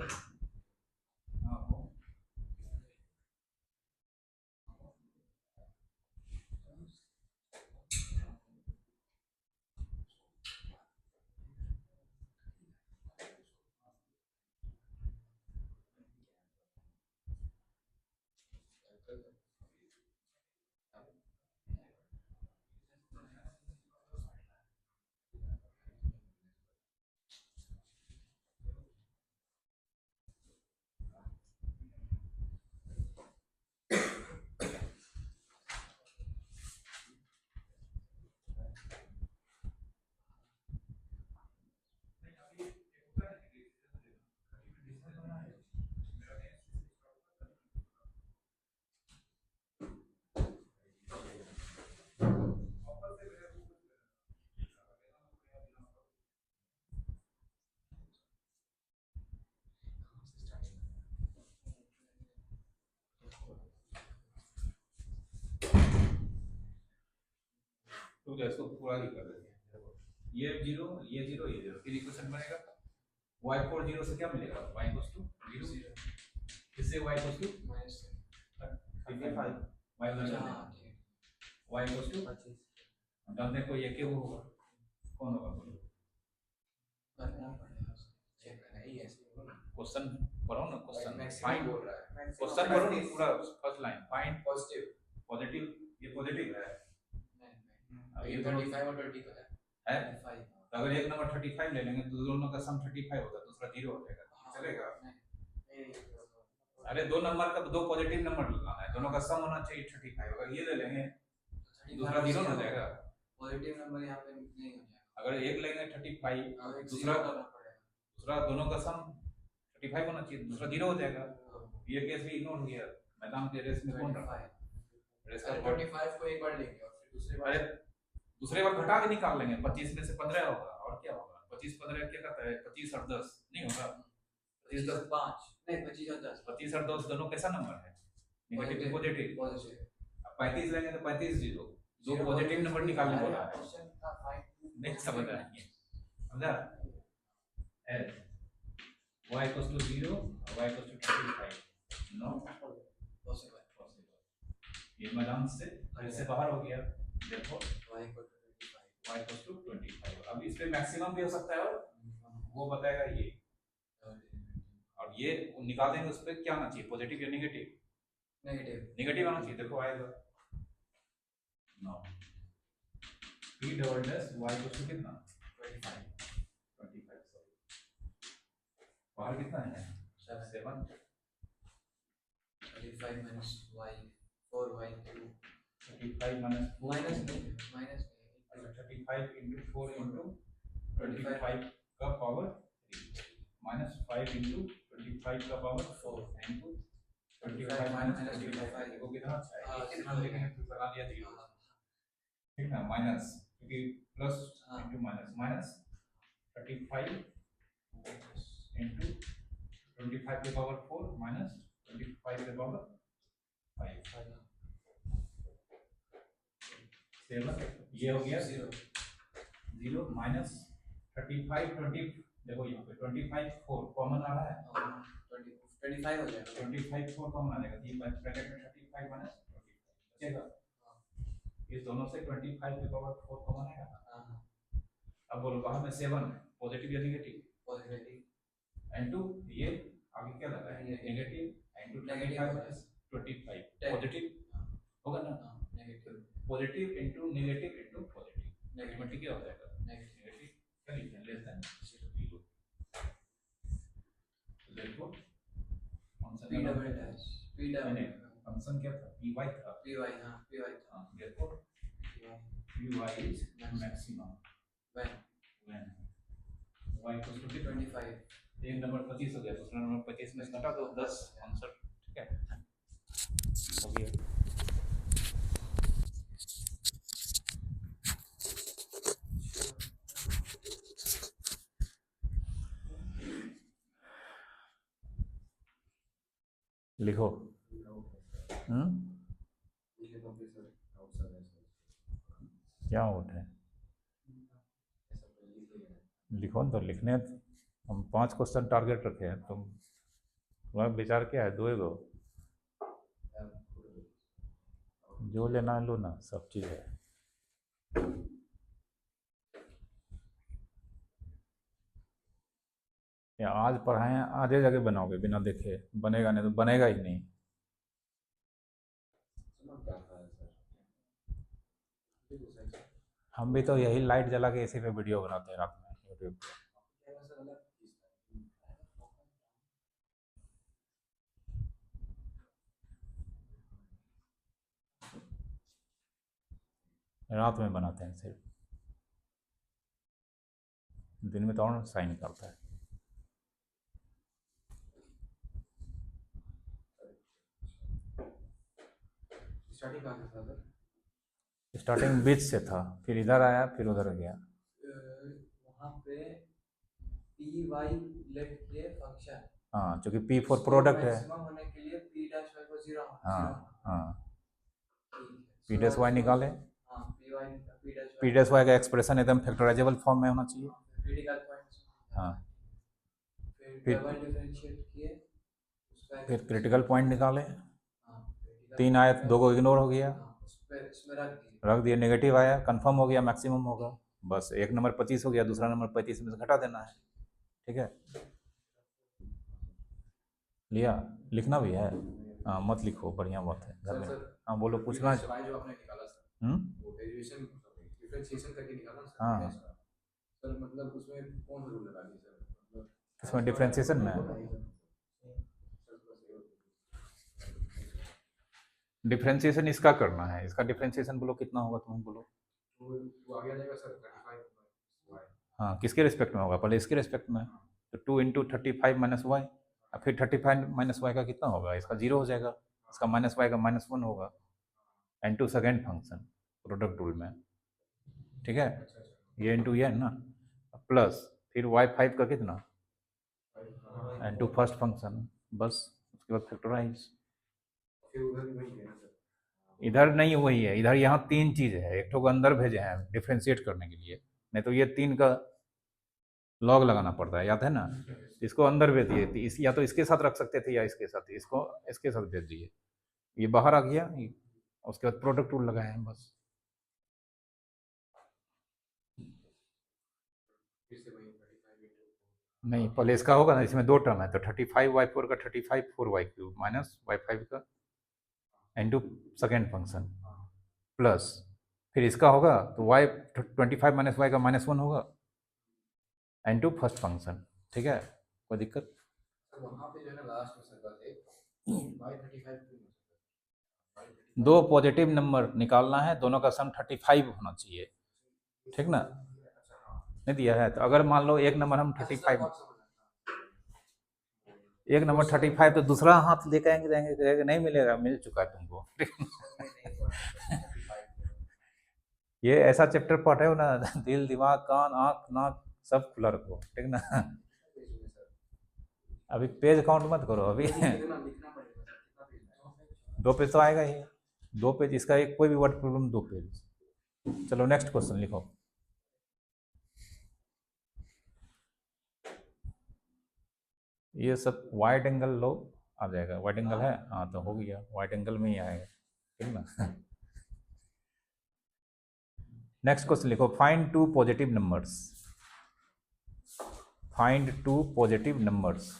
तो इसको पूरा ही कर देते हैं। ये 0 ये 0 ये 0 फिर इक्वेशन बनेगा y4 0 से क्या मिलेगा y इक्वल्स टू 0 इससे y इक्वल्स टू -55 y बराबर y इक्वल्स टू 25 जानते हैं कोई एक ही होगा कौन होगा बोलो क्वेश्चन पढ़ो ना क्वेश्चन फाइंड बोल रहा है क्वेश्चन पढ़ो नहीं पूरा फर्स्ट लाइन फाइंड पॉजिटिव ये पॉजिटिव है नहीं ये 35 और 20 का है 5 तो अगर एक नंबर 35 ले लेंगे तो दोनों का सम 35 होता है दूसरा 0 हो जाएगा चलेगा अरे दो नंबर का दो पॉजिटिव नंबर लगाना है दोनों का सम होना चाहिए 35 अगर ये ले लेंगे दूसरा 0 हो जाएगा पॉजिटिव नंबर यहां पे नहीं हो जाएगा अगर एक लेंगे 35 दूसरा दोनों का सम 35 होना चाहिए दूसरा 0 हो जाएगा ये केस भी इग्नोर हो गया मैदान के रेस में कौन रहा रेस का 45 को एक बार लेंगे और फिर दूसरे बार घटा के निकाल लेंगे 25 में से 15 होगा और क्या होगा 25 15 क्या कहता है 25 और 10 नहीं होगा 25 10 5 नहीं 25 और 10 25 और 10 दोनों कैसा नंबर है नेगेटिव पॉजिटिव 35 लेंगे तो 35 0 दो पॉजिटिव नंबर निकालने बोला है नहीं समझ रहा है समझा एल y इक्वल्स टू 0 और y equals to 25 no possible ये मैदान से इससे बाहर हो गया देखो y इक्वल्स टू 25 अब इस पे मैक्सिमम भी हो सकता है और वो बताएगा ये और ये निकाल देंगे उस पे क्या आना चाहिए पॉजिटिव या नेगेटिव नेगेटिव आना चाहिए देखो आएगा no p double dash y equals to कितना 25 सॉरी बाहर कितना है 7 35 minus y 4y2 35 minus 35 into 4 into 25 का पावर 3 minus 5 into 25 का पावर 4 into 25 minus 25 देखो कितना अच्छा है एक हम लिखेंगे फिर लगा दिया 0 ठीक है माइनस क्योंकि प्लस into माइनस 35 into 25 के पावर 4 minus 25 के पावर 5 ये हो गया 0 माइनस 35 20 देखो यहाँ पे 25 4 कॉमन आ रहा है 25 हो जाएगा 25 4 कॉमन आ जाएगा ये ब्रैकेट में 35 माइनस 25 बचेगा इस दोनों से 25 के पावर 4 कॉमन आएगा अब बोलो बाहर में 7 पॉजिटिव या नेगेटिव n2 ये आगे क्या लगा है नेगेटिव n2 नेगेटिव 25 पॉजिटिव होगा ना positive into negative into positive negative क्या हो जाएगा नेगेटिव क्या लिखें लेस देन 0 तो देखो function p double dash p double function क्या था py था py हां py था देखो py is maximum when y equal to 25 एक नंबर 25 हो गया दूसरा नंबर 25 में घटा दो 10 आंसर ठीक है हो गया लिखो क्या आउट है लिखो तो लिखने हम 5 क्वेश्चन टारगेट रखे हैं तुम तुम्हारा विचार क्या है दो जो लेना है लो ना सब चीज़ है या आज पढ़ाएं आधे जगह बनाओगे बिना देखे बनेगा नहीं तो बनेगा ही नहीं हम भी तो यही लाइट जला के इसी पे वीडियो बनाते हैं रात में यूट्यूब पे रात में बनाते हैं सिर्फ दिन में तो और साइन निकालता है स्टार्टिंग बीच से था फिर इधर आया फिर उधर गया वहाँ पे पी वाई लेट के फंक्शन हाँ क्योंकि पी फॉर प्रोडक्ट है मैक्सिमम होने के लिए पी डैश वाई को 0 हाँ हाँ पी डैश वाई निकाले हाँ पी पी डैश वाई का एक्सप्रेशन एकदम फैक्टराइजेबल फॉर्म में होना चाहिए। क्रिटिकल पॉइंट, हाँ, फिर डबल डिफरेंशिएट किए, उसका फिर क्रिटिकल पॉइंट निकाले, हाँ, तीन आए, दो को इग्नोर हो गया, हाँ, उसमें रख दिया, नेगेटिव आया, कंफर्म हो गया मैक्सिमम होगा, बस एक नंबर 25 हो गया, दूसरा नंबर 35 में से घटा देना है। ठीक है, लिया, लिखना भी है, हाँ मत लिखो, बढ़िया बात है घर में। हाँ बोलो, पूछना है। जो आपने निकाला सर, वो डेरिवेशन डिफरेंशिएशन करके निकाला सर। हाँ, सर मतलब उसमें कौन सा रूल लगा दिया सर? मतलब इसमें डिफरेंशिएशन में डिफरेंशिएशन इसका करना है, इसका डिफरेंशिएशन बोलो कितना होगा, तुम बोलो। वो आगे आ जाएगा सर 35। हाँ, किसके रिस्पेक्ट में होगा, पहले इसके रिस्पेक्ट में, तो 2 इंटू 35 माइनस वाई, और फिर 35 माइनस वाई का कितना होगा, इसका 0 हो जाएगा, इसका माइनस वाई का -1 होगा, into second function product rule में। ठीक है, ये इंटू ये है ना, प्लस फिर y5 का कितना, एन टू फर्स्ट फंक्शन, बस उसके बाद फैक्टराइज। इधर नहीं वही है, इधर यहाँ तीन चीज है, एक तो अंदर भेजे हैं डिफ्रेंशिएट करने के लिए, नहीं तो ये 3 का लॉग लगाना पड़ता है, याद है ना। इसको अंदर भेज दिए, इस या तो इसके साथ रख सकते थे या इसके साथ, इसको इसके साथ भेज दिए, ये बाहर आ गया, उसके बाद प्रोडक्ट रूल लगाए हैं बस। नहीं, पहले इसका होगा ना, इसमें 2 टर्म है, तो 35y4 का 35 4y3 माइनस y5 का इंटू सेकेंड फंक्शन, प्लस फिर इसका होगा तो y 25 माइनस y का -1 होगा इंटू फर्स्ट फंक्शन। ठीक है, कोई दिक्कत? वहाँ पे जो है ना लास्ट में सर बात है y35 दो पॉजिटिव नंबर निकालना है, दोनों का सम 35 होना चाहिए, ठीक ना। नहीं दिया है तो अगर मान लो एक नंबर हम 35, एक नंबर 35, तो दूसरा हाथ लेकर आएंगे, कहेंगे नहीं मिलेगा, मिल चुका है तुमको। ये ऐसा चैप्टर पढ़ रहे हो ना, दिल दिमाग कान आँख नाक सब खुला रखो, ठीक ना। अभी पेज काउंट मत करो अभी। 2 पेज तो आएगा ही, 2 पेज इसका, एक कोई भी वर्ड प्रॉब्लम 2 पेज। चलो नेक्स्ट क्वेश्चन लिखो। ये सब वाइड एंगल लो आ जाएगा, वाइड एंगल है, हाँ तो हो गया, वाइड एंगल में ही आएगा, ठीक ना। नेक्स्ट क्वेश्चन लिखो, find 2 positive numbers, find 2 positive numbers,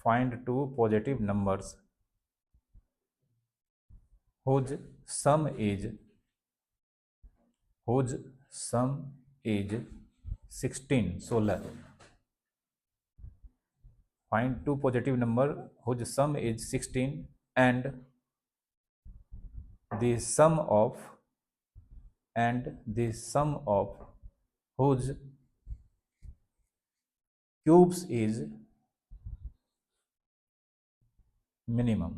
find 2 positive numbers whose sum is 16. Find 2 positive number whose sum is 16 and the sum of whose cubes is minimum.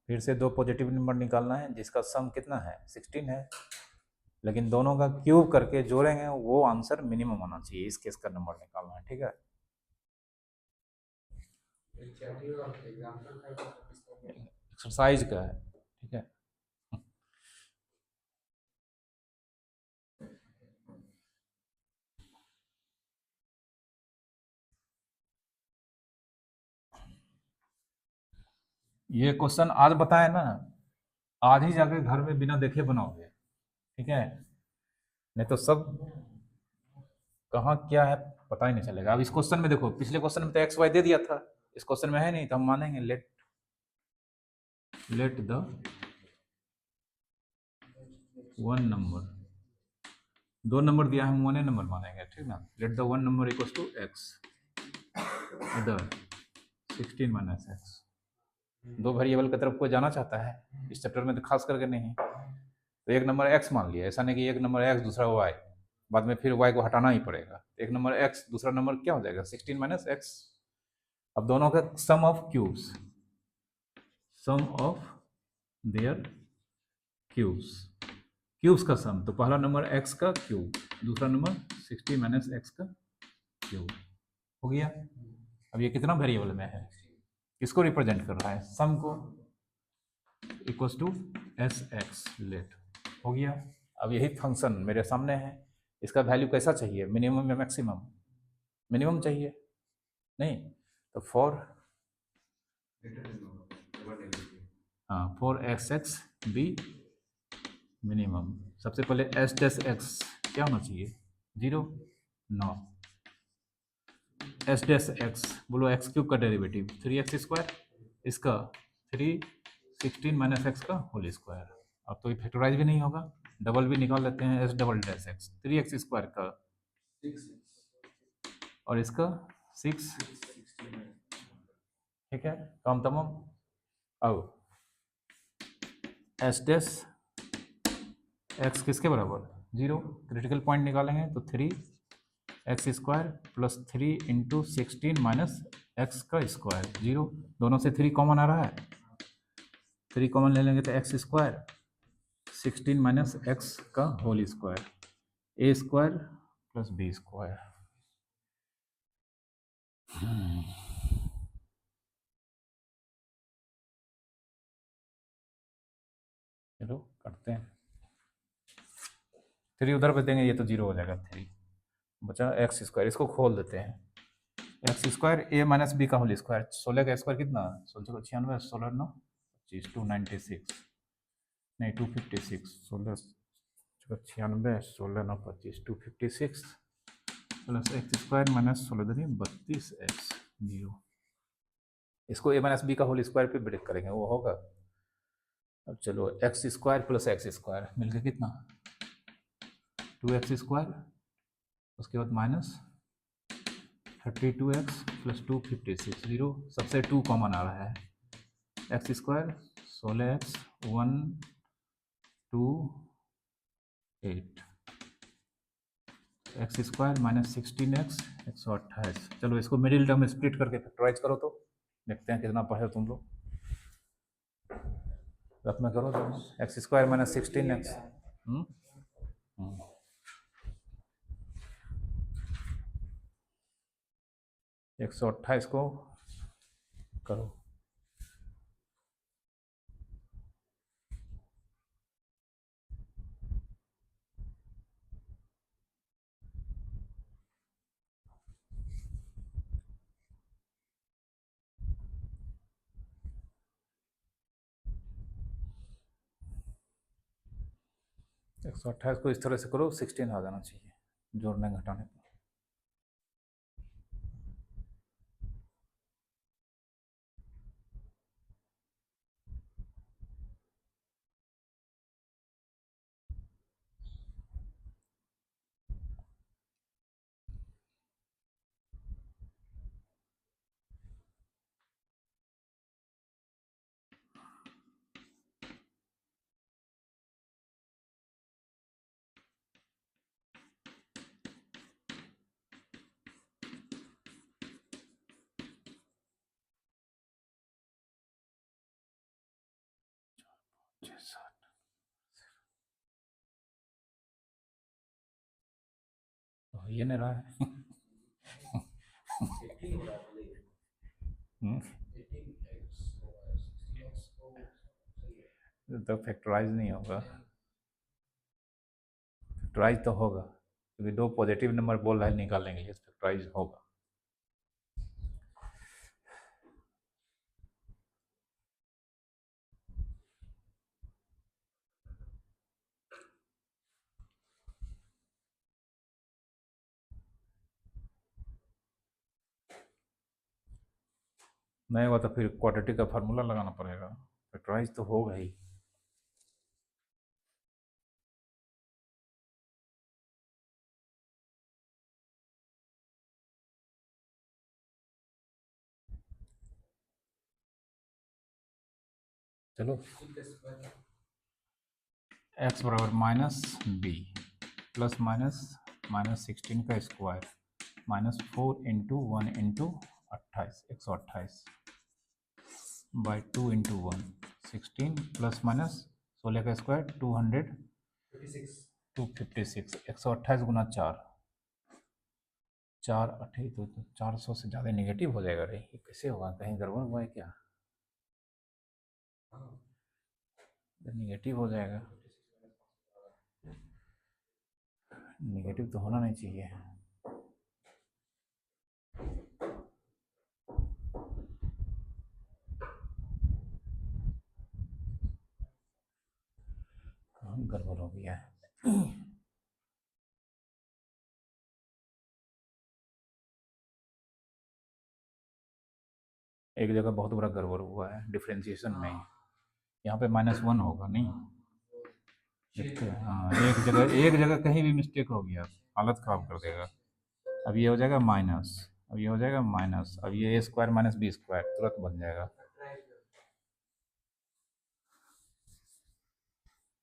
फिर से 2 पॉजिटिव नंबर निकालना है जिसका सम कितना है, 16 है, लेकिन दोनों का क्यूब करके जोड़ेंगे, वो आंसर मिनिमम होना चाहिए, इस केस का नंबर निकालना है, ठीक है। एक्सरसाइज का है, ठीक है। ये क्वेश्चन आज बताए ना, आज ही जाकर घर में बिना देखे बनाओगे, ठीक है, नहीं तो सब कहाँ क्या है पता ही नहीं चलेगा। अब इस क्वेश्चन में देखो, पिछले क्वेश्चन में तो एक्स वाई दे दिया था, इस क्वेश्चन में है नहीं, तो हम मानेंगे let the one number, 2 number दिया, हम 1 नंबर मानेंगे, ठीक ना। Let the 1 number equals to x, इधर 16 माइनस एक्स। 2 वेरिएबल की तरफ कोई जाना चाहता है इस चैप्टर में, तो खास करके नहीं। तो एक नंबर एक्स मान लिया, ऐसा नहीं कि एक नंबर एक्स दूसरा वाई, बाद में फिर वाई को हटाना ही पड़ेगा। एक नंबर एक्स, दूसरा नंबर क्या हो जाएगा, 16 माइनस एक्स। अब दोनों का sum of cubes, sum of their cubes का सम, तो पहला नंबर एक्स का क्यूब, दूसरा नंबर 16 माइनस एक्स का क्यूब, हो गया। अब ये कितना वेरिएबल में है, किसको रिप्रेजेंट कर रहा है, सम को, equals to s x let हो गया। अब यही फंक्शन मेरे सामने है, इसका वैल्यू कैसा चाहिए, मिनिमम या मैक्सिमम? मिनिमम चाहिए नहीं, तो फॉर हाँ for x x B minimum, सबसे पहले एस टेस एक्स क्या होना चाहिए, 0 नो, एस डेस एक्स बोलो एक्स क्यूब का डेरिवेटिव 3x², इसका 3 16 माइनस एक्स का होल स्क्वायर। अब तो ये फैक्टराइज भी नहीं होगा, डबल भी निकाल लेते हैं, S double dash x 3x² का 6 और इसका 6, ठीक है काम तमाम। अब एस डेस एक्स किसके बराबर 0, क्रिटिकल पॉइंट निकालेंगे तो 3x² plus 3 into 16 minus x का स्क्वायर 0, दोनों से 3 कॉमन आ रहा है, 3 कॉमन ले लेंगे तो x² 16 माइनस एक्स का whole square a² plus b²। चलो करते हैं, 3 उधर पे देंगे ये तो 0 हो जाएगा, 3 बचा x², इसको खोल देते हैं, x² a माइनस बी का होल स्क्वायर, 16 का स्क्वायर कितना 16 को 96, 16 9 25 296 नहीं 256, 16 96 16 9 25 256 प्लस x² माइनस 16 दूनी 32 x 0, इसको a माइनस बी का होल स्क्वायर पे ब्रेक करेंगे वो होगा। अब चलो x² प्लस x² मिलकर कितना 2x², उसके बाद माइनस 32x प्लस 256 0, सबसे 2 कॉमन आ रहा है, x² 16x 1 2 8 x² minus 16x 128। चलो इसको मिडिल टर्म स्प्लिट करके फैक्टराइज करो तो देखते हैं कितना पढ़े तुम लोग, रफ में करो तो x² माइनस 16x 128 को करो, एक सौ अट्ठाईस को इस तरह से करो 16 आ जाना चाहिए जोड़ने घटाने पर। तो ये नहीं रहा है तो फैक्टराइज नहीं होगा, फैक्टराइज तो होगा क्योंकि 2 पॉजिटिव नंबर बोल रहा है निकालने के लिए, फैक्टराइज होगा। नहीं हुआ तो फिर क्वाड्रेटिक का फार्मूला लगाना पड़ेगा, फैक्टराइज तो होगा ही। चलो x बराबर minus B plus minus minus 16 का square minus 4 into 1 into 28 128 by 2 into 1 16 plus minus 16 का स्क्वायर 256 128 गुना 4 4 अट्ठाईस तो 400 से ज़्यादा नेगेटिव हो जाएगा रे, ये कैसे होगा, कहीं गड़बड़ हुआ है क्या? नेगेटिव हो जाएगा, नेगेटिव तो होना नहीं चाहिए। गड़बड़ हो गया है। एक जगह बहुत बड़ा गड़बड़ हुआ है डिफ्रेंशिएशन में, यहाँ पे -1 होगा नहीं, देखते हैं। हाँ, एक जगह कहीं भी मिस्टेक हो गया हालत ख़राब कर देगा। अब ये हो जाएगा माइनस, अब ये हो जाएगा माइनस, अब ये a² - b² तुरंत बन जाएगा।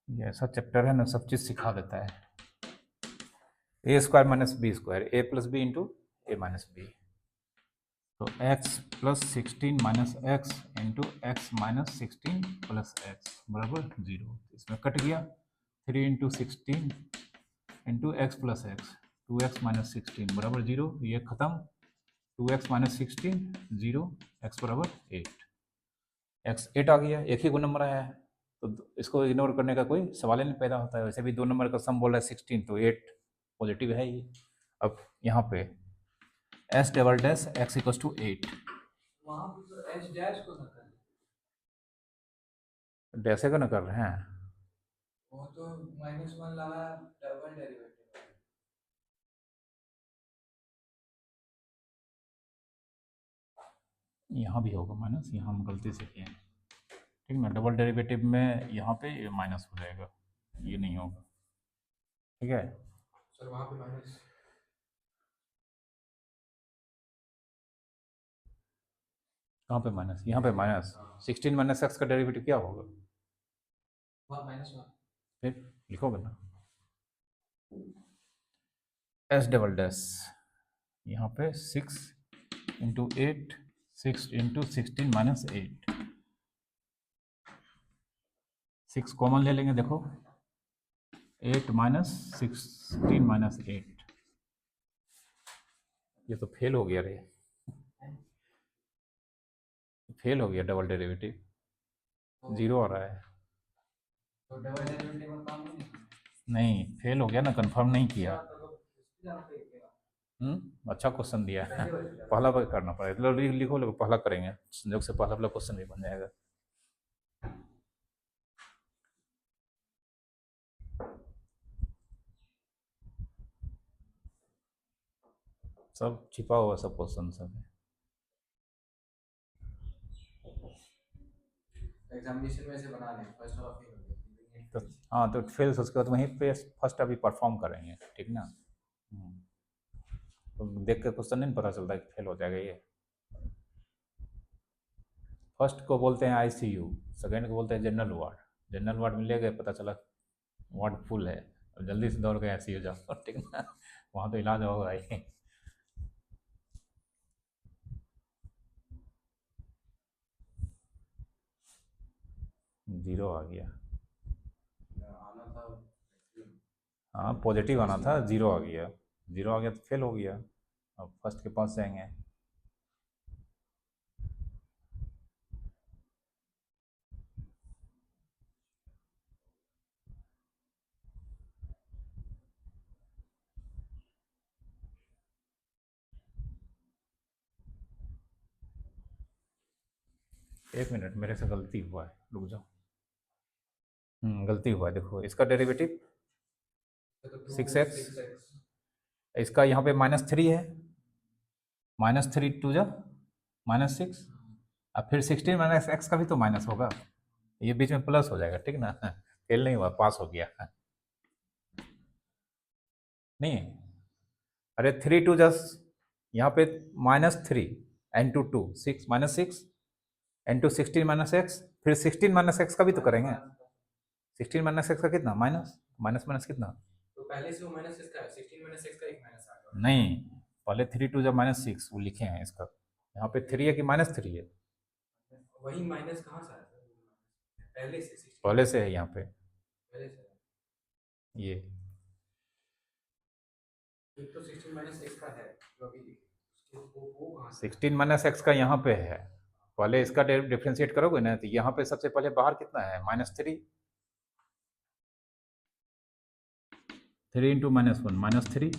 ये ऐसा चैप्टर है ना, सब चीज़ सिखा देता है। a² - b², a + b into a - b, तो x + 16 - x into x - 16 + x बराबर 0। इसमें कट गया, 3 into 16 into x + x, 2x - 16 बराबर 0, ये खत्म, 2x - 16 0, x बराबर 8, x 8 आ गया, एक ही को नंबर आया है तो इसको इग्नोर करने का कोई सवाल ही नहीं पैदा होता है। वैसे भी 2 नंबर का सम बोल रहा है 16, तो 8 पॉजिटिव है ही। अब यहाँ पे s डबल डैश x = 8, वहाँ पे तो एच डैश को ना कर, डैशे का ना कर रहे हैं, वो तो -1 लगा डबल डेरिवेटिव। यहाँ भी होगा माइनस, यहाँ हम गलती से किए हैं, ठीक ना। डबल डेरिवेटिव में यहाँ पे माइनस हो जाएगा, ये नहीं होगा, ठीक है। सर वहाँ पे माइनस, कहाँ पे माइनस, यहाँ पे माइनस, 16 - x का डेरिवेटिव क्या होगा, वहाँ -1, फिर लिखोगे ना s डबल डैश, यहाँ पे 6 इंटू 8, 6 इंटू 16 - 8, 6 कॉमन ले लेंगे, देखो 8 - 16 - 8, ये तो फेल हो गया रे, फेल हो गया डबल डेरिवेटिव, 0 आ रहा है, तो डबल डेरिवेटिव में काम नहीं फेल हो गया ना, कंफर्म नहीं किया। नहीं। अच्छा क्वेश्चन दिया है, पहला बार करना पड़ेगा, चलो लिखो, लोग पहला करेंगे, संयोग से पहला वाला क्वेश्चन भी बन जाएगा। सब छिपा हुआ सब क्वेश्चन सब है, एग्जामिनेशन में से बना लें, फर्स्ट वाला फेल हो गया तो हाँ, तो फिर उसके बाद वहीं पे फर्स्ट अभी परफॉर्म करेंगे, ठीक ना। तो देख के क्वेश्चन नहीं पता चलता कि फेल हो जाएगा ये। फर्स्ट को बोलते हैं ICU, सेकेंड को बोलते हैं जनरल वार्ड, जनरल वार्ड में ले गए, पता चला वार्ड फुल है, और जल्दी से दौड़ के ICU जाओ, ठीक ना, वहाँ तो इलाज होगा ही। 0 आ गया, आना था। हाँ पॉजिटिव आना था, 0 आ गया, 0 आ गया तो फेल हो गया। अब फर्स्ट के पास जाएंगे, एक मिनट मेरे से गलती हुआ है, रुक जाओ। गलती हुआ है, देखो इसका डेरिवेटिव 6x, इसका यहाँ पे -3 है, -3 2 जा -6, अब फिर 16 - x का भी तो माइनस होगा, ये बीच में प्लस हो जाएगा, ठीक ना। फेल नहीं हुआ, पास हो गया। नहीं, अरे 3 2 जस्ट, यहाँ पे -3 इंटू 2 6 -6 इंटू 16 - x, फिर 16 - x का भी तो करेंगे, 16 - x का कितना, माइनस माइनस माइनस कितना, तो पहले से वो -6 का है, 16 - 6 का एक माइनस आ गया। नहीं, पहले 3 2 जब -6 वो लिखे हैं, इसका यहाँ पे 3 है कि -3 है, वही माइनस कहाँ से आया था, पहले से 16 पहले से है यहाँ पे, पहले से ये एक तो 16 - x का है जो अभी वो कहाँ से 16 - x का यहाँ पे है, पहले इसका डिफ्रेंशिएट करोगे ना, तो यहाँ पे सबसे पहले बाहर कितना है, -3, 3 इंटू -1 -3,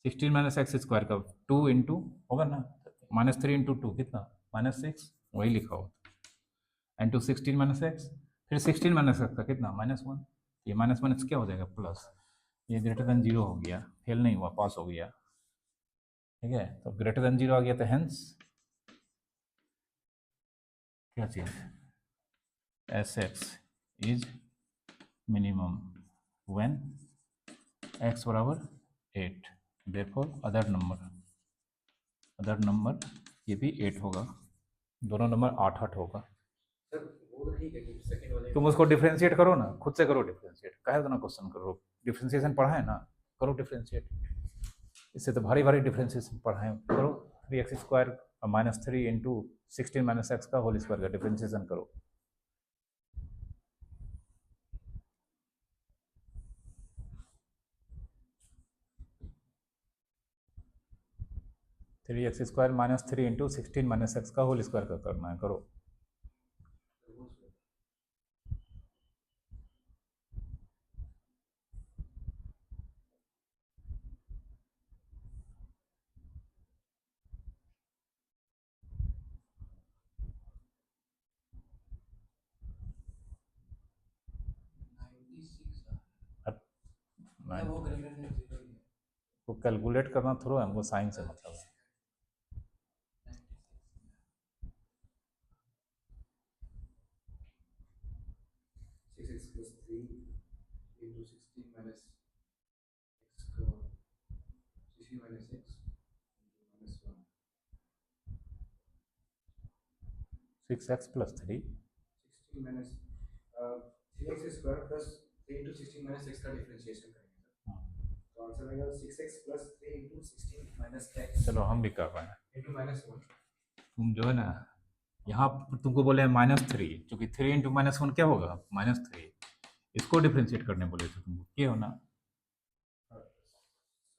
16 माइनस एक्स स्क्वायर का 2 इंटू होगा ना, -3 इंटू 2 कितना, -6, वही लिखा हो, इंटू 16 माइनस एक्स, फिर 16 माइनस एक्स का कितना, -1, ये -1 क्या हो जाएगा, प्लस, ये ग्रेटर देन 0 हो गया, फेल नहीं हुआ, पास हो गया, ठीक है। तो ग्रेटर देन 0 आ गया, तो हेंस क्या चीज़, S X is minimum when x बराबर 8, देयरफॉर अदर नंबर ये भी 8 होगा, दोनों नंबर 8 होगा। सर वो तो ठीक है कि सेकंड वाले तुम उसको डिफ्रेंशिएट करो ना, खुद से करो डिफ्रेंशिएट, काहे उतना क्वेश्चन करो, डिफ्रेंशिएशन पढ़ा है ना, करो डिफ्रेंशिएट, इससे तो भारी भारी डिफ्रेंशिएशन पढ़ाए, करो 3x² -3 इंटू 16 माइनस एक्स का होल स्क्वायर का डिफ्रेंशिएशन करो। (3x² -3 इंटू 16 माइनस एक्स का होल स्क्वायर का करना है, करो। वो ग्रेटर देन 0 ही है। तो कैलकुलेट करना थोड़ा हमको साइन से मतलब है। 6x plus 3 into 16 minus x का 16 minus x minus 1 6x + 3 16 minus 3x square plus 3 into 16 minus x का डिफरेंशिएशन करेंगे सर, तो आंसर आएगा 6x plus 3 into 16 minus x चलो हम भी कर रहे हैं, into -1। तुम जो है ना, यहाँ तुमको बोले -3, क्योंकि 3 इंटू -1 क्या होगा, -3, इसको डिफ्रेंशिएट करने बोले थे तुमको, क्या होना,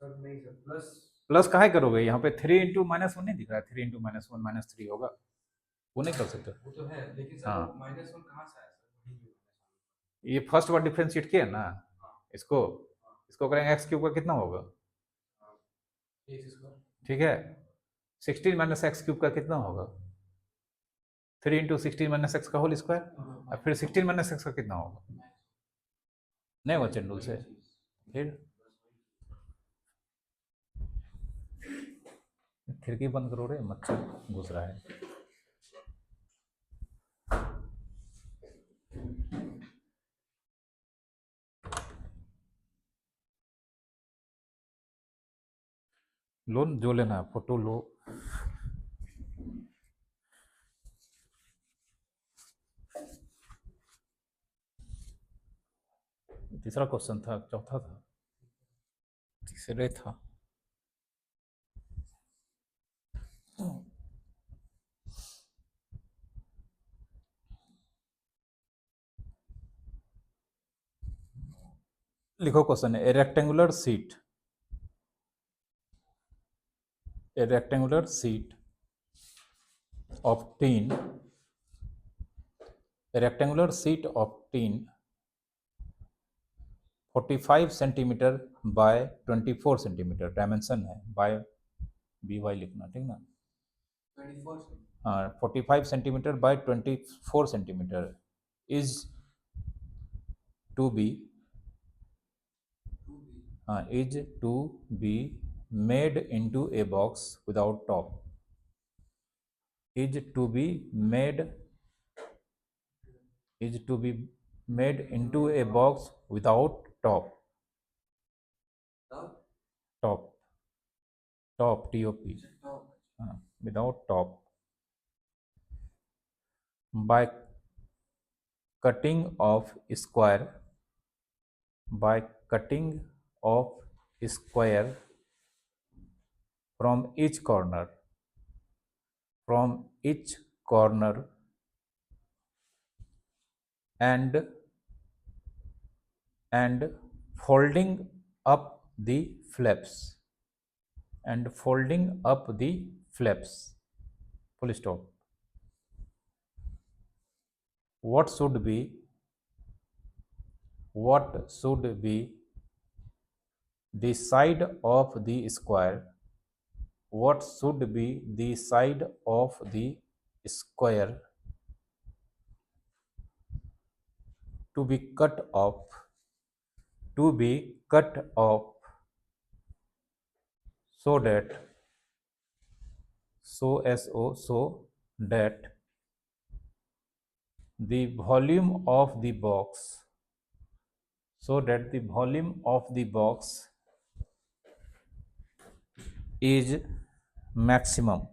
सर नहीं सर, प्लस प्लस काहे करोगे, यहाँ पे 3 इंटू -1 नहीं दिख रहा है, 3 इंटू -1 -3 होगा, वो नहीं कर सकते। वो तो है, लेकिन सर हाँ, वो -1 कहाँ से आया सर, वही जो ये फर्स्ट बार डिफ्रेंशिएट किया ना, इसको इसको करेंगे x³ का कितना होगा, x स्क्वायर ठीक है, 16 माइनस x³ का कितना होगा, 3 इंटू 16 माइनस एक्स का होल स्क्वायर, और फिर 16 माइनस एक्स का कितना होगा, नहीं हुआ चंडू से, फिर खिड़की बंद करो रे, मच्छर घुस रहा है। लो जो लेना है, फोटो लो। तीसरा क्वेश्चन था, चौथा था, तीसरे था, लिखो question, a rectangular sheet of tin, a rectangular sheet of tin 45 centimetre by 24 centimetre, dimension है, बाय BY लिखना, ठीक ना, 24 हाँ, 45 centimetre by 24 centimetre is to be, is to be made into a box without top, is to be made into a box without top, top top, without top, by cutting of square from each corner and folding up the flaps, full stop. What should be the side of the square, what should be the side of the square to be cut off, to be cut off, so that so that the volume of the box, so that the volume of the box is maximum,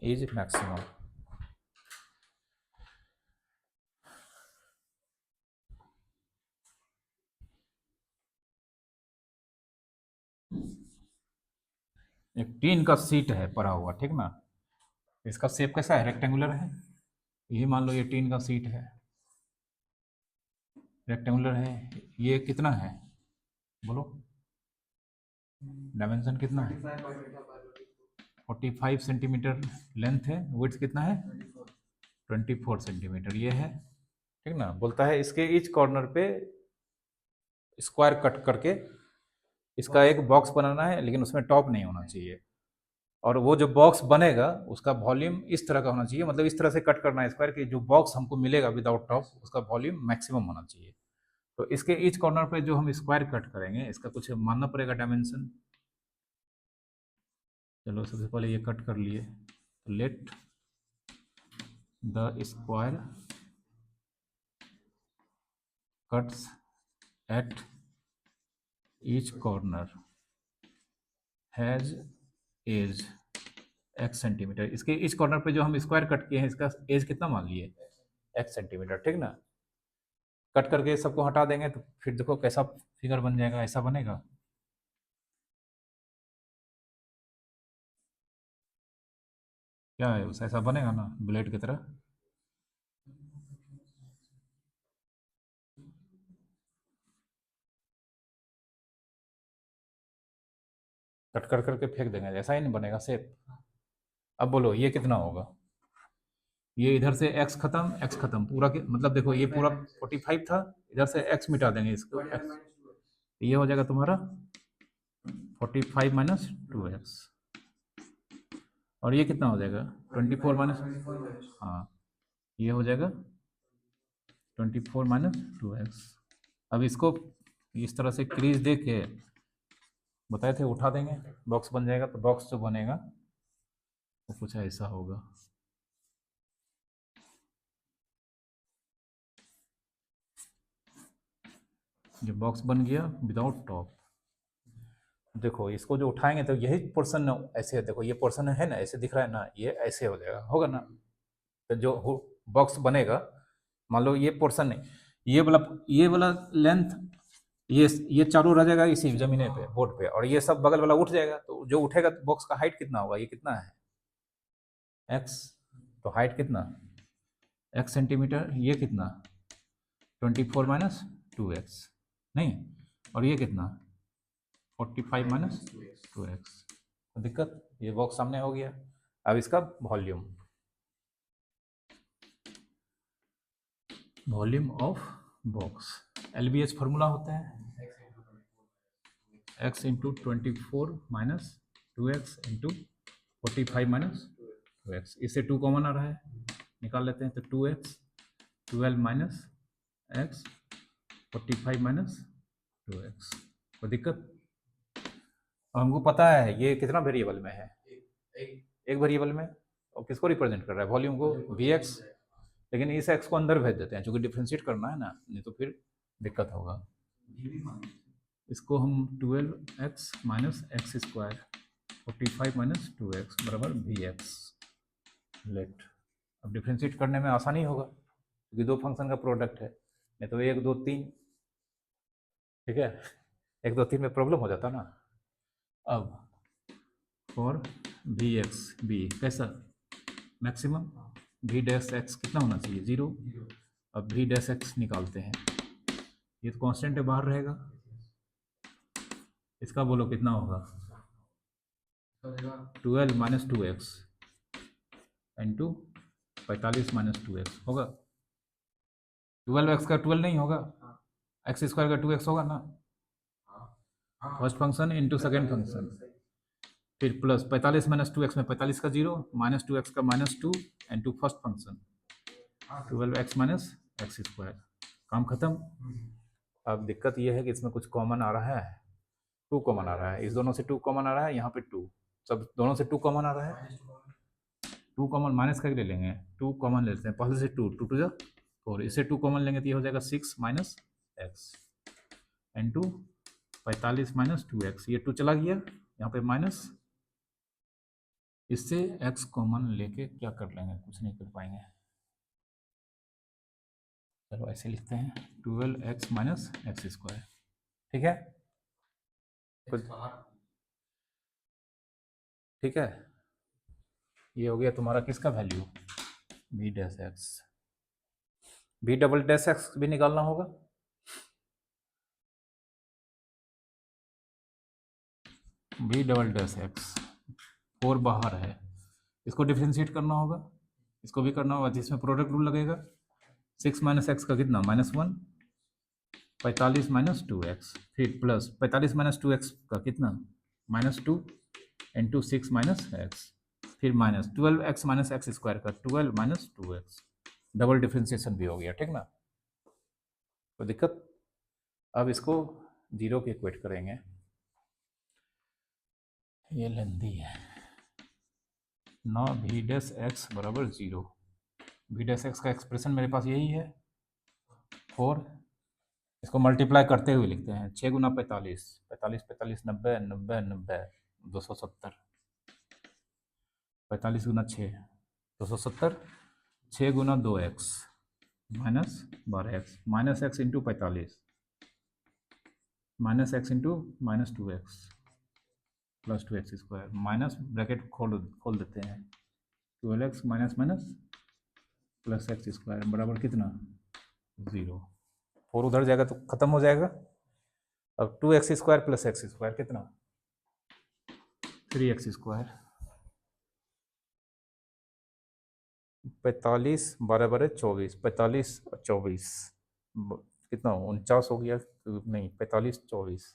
is maximum. एक tin का seat है पड़ा हुआ, ठीक ना, इसका shape कैसा है, रेक्टेंगुलर है। ये मान लो ये टीन का सीट है, रेक्टेंगुलर है, ये कितना है बोलो, डायमेंशन कितना है, 45 सेंटीमीटर लेंथ है, विड्थ कितना है 24 सेंटीमीटर ये है, ठीक ना। बोलता है इसके ईच कॉर्नर पे स्क्वायर कट करके इसका एक बॉक्स बनाना है, लेकिन उसमें टॉप नहीं होना चाहिए, और वो जो बॉक्स बनेगा उसका वॉल्यूम इस तरह का होना चाहिए, मतलब इस तरह से कट करना है स्क्वायर कि जो बॉक्स हमको मिलेगा विदाउट टॉप उसका वॉल्यूम मैक्सिमम होना चाहिए। तो इसके ईच कॉर्नर पे जो हम स्क्वायर कट करेंगे इसका कुछ मानना पड़ेगा डायमेंशन। चलो सबसे पहले ये कट कर लिए, तो let the square cuts at each corner has edge x centimetre. इसके इस कॉर्नर पे जो हम स्क्वायर कट किए हैं इसका एज कितना मान लिए x सेंटीमीटर, ठीक ना। कट करके सबको हटा देंगे तो फिर देखो कैसा फिगर बन जाएगा, ऐसा बनेगा। क्या है उस ऐसा बनेगा ना ब्लेड की तरह। कट कर करके फेंक देंगे, ऐसा ही नहीं बनेगा शेप। अब बोलो ये कितना होगा, ये इधर से x खत्म पूरा के, मतलब देखो ये पूरा 45 था, इधर से x मिटा देंगे इसको x, ये हो जाएगा तुम्हारा 45 माइनस 2x, और ये कितना हो जाएगा 24 माइनस, हाँ ये हो जाएगा 24 माइनस 2x। अब इसको इस तरह से क्रीज दे के बताए थे उठा देंगे, बॉक्स बन जाएगा। तो बॉक्स जो बनेगा वो कुछ ऐसा होगा। ये बॉक्स बन गया विदाउट टॉप। देखो इसको जो उठाएंगे तो यही पोर्शन ऐसे, देखो ये पोर्शन है ना ऐसे दिख रहा है ना, ये ऐसे हो जाएगा, होगा ना। तो जो बॉक्स बनेगा मान लो ये पोर्शन नहीं, ये वाला लेंथ, ये चारों रह जाएगा इसी जमीने पे बोर्ड पे, और ये सब बगल वाला उठ जाएगा। तो जो उठेगा बॉक्स का हाइट कितना होगा, ये कितना है x, तो हाइट कितना x सेंटीमीटर, ये कितना 24 माइनस 2x नहीं, और ये कितना 45 माइनस 2x। तो दिक्कत, ये बॉक्स सामने हो गया। अब इसका volume, volume of box LBH formula होता है x into 24 minus 2x into 45 minus 2x। इससे 2 कॉमन आ रहा है, निकाल लेते हैं। तो 2x 12 minus x 45 minus 2x। कोई दिक्कत। और हमको पता है ये कितना वेरिएबल में है, एक वेरिएबल में, और किसको रिप्रेजेंट कर रहा है वॉल्यूम को Vx, लेकिन इस x को अंदर भेज देते हैं क्योंकि डिफ्रेंशिएट करना है ना, नहीं तो फिर दिक्कत होगा। इसको हम 12x minus x square 45 minus 2x बराबर Vx लेट। अब डिफ्रेंशिएट करने में आसानी होगा क्योंकि दो फंक्शन का प्रोडक्ट है, नहीं तो 1 2 3, ठीक है 1 2 3 में प्रॉब्लम हो जाता ना। अब फॉर Vx b कैसा मैक्सिमम, v डैश x कितना होना चाहिए 0। अब v डैश x निकालते हैं, ये तो कांस्टेंट है बाहर रहेगा, इसका बोलो कितना होगा 12 minus 2x into 45 minus 2x होगा। 12x का 12 नहीं होगा, x स्क्वायर का 2x होगा ना, हाँ, first function into second function, फिर प्लस 45 माइनस 2x में 45 का 0 माइनस 2x का -2 एंड टू फर्स्ट फंक्शन हाँ sir. 12x minus x square. काम खत्म। अब दिक्कत ये है कि इसमें कुछ कॉमन आ रहा है, 2 कॉमन आ रहा है, इस दोनों से 2 कॉमन आ रहा है, यहाँ पे 2, सब दोनों से 2 कॉमन आ रहा है। 2 कॉमन माइनस करके ले लेंगे, 2 कॉमन ले लेते हैं पहले से, 2 2 टू जा 4, इससे 2 कॉमन लेंगे तो ये हो जाएगा 6 minus x and to 45 minus 2x, ये 2 चला गया यहाँ पे माइनस, इससे x कॉमन लेके क्या कर लेंगे, कुछ नहीं कर पाएंगे। चलो ऐसे लिखते हैं 12x माइनस एक्स स्क्वायर, ठीक है, कुछ ठीक है। ये हो गया तुम्हारा किसका value, v dash x. v double dash x भी निकालना होगा, v डबल डैश एक्स 4 बाहर है, इसको डिफ्रेंशिएट करना होगा, इसको भी करना होगा, जिसमें प्रोडक्ट रूल लगेगा। 6 माइनस एक्स का कितना -1, 45 माइनस 2x, फिर प्लस 45 माइनस 2x का कितना -2 इंटू 6 माइनस एक्स, फिर minus 12x minus x square का 12 माइनस 2x, डबल डिफ्रेंशिएशन भी हो गया, ठीक ना, कोई दिक्कत। अब इसको 0 के इक्वेट करेंगे, ये लेंदी है ना, v डैश एक्स बराबर 0, v डैश एक्स का एक्सप्रेशन मेरे पास यही है 4, इसको मल्टीप्लाई करते हुए लिखते हैं, 6 गुना 45, 45 45 90 90 90 270, 45 गुना 6 270, 6 गुना 2x minus 12x minus x into 45 minus x into minus 2x plus 2x square, minus bracket खोल देते हैं, 12x minus minus plus x square बराबर कितना 0, 4 उधर जाएगा तो खत्म हो जाएगा। अब 2x square plus x square कितना 3x स्क्वायर, 45 12 12 24, 45 और 24 कितना 49 हो गया, नहीं 45 24,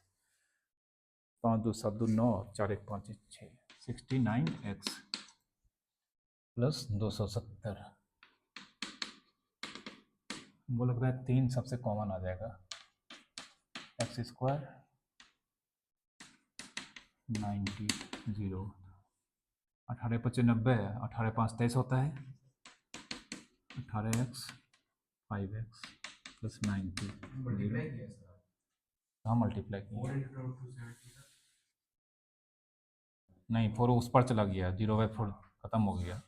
5 2 7 2 9 4 1 5 6 69x प्लस 270, वो लग रहा है 3 सबसे कॉमन आ जाएगा, एक्स स्क्वायर 90 0, 18 5 90, 18 5 23 होता है, 18x 5x प्लस 90, हाँ मल्टीप्लाई किया, नहीं 4 उस पर चला गया, 0/4 खत्म हो गया,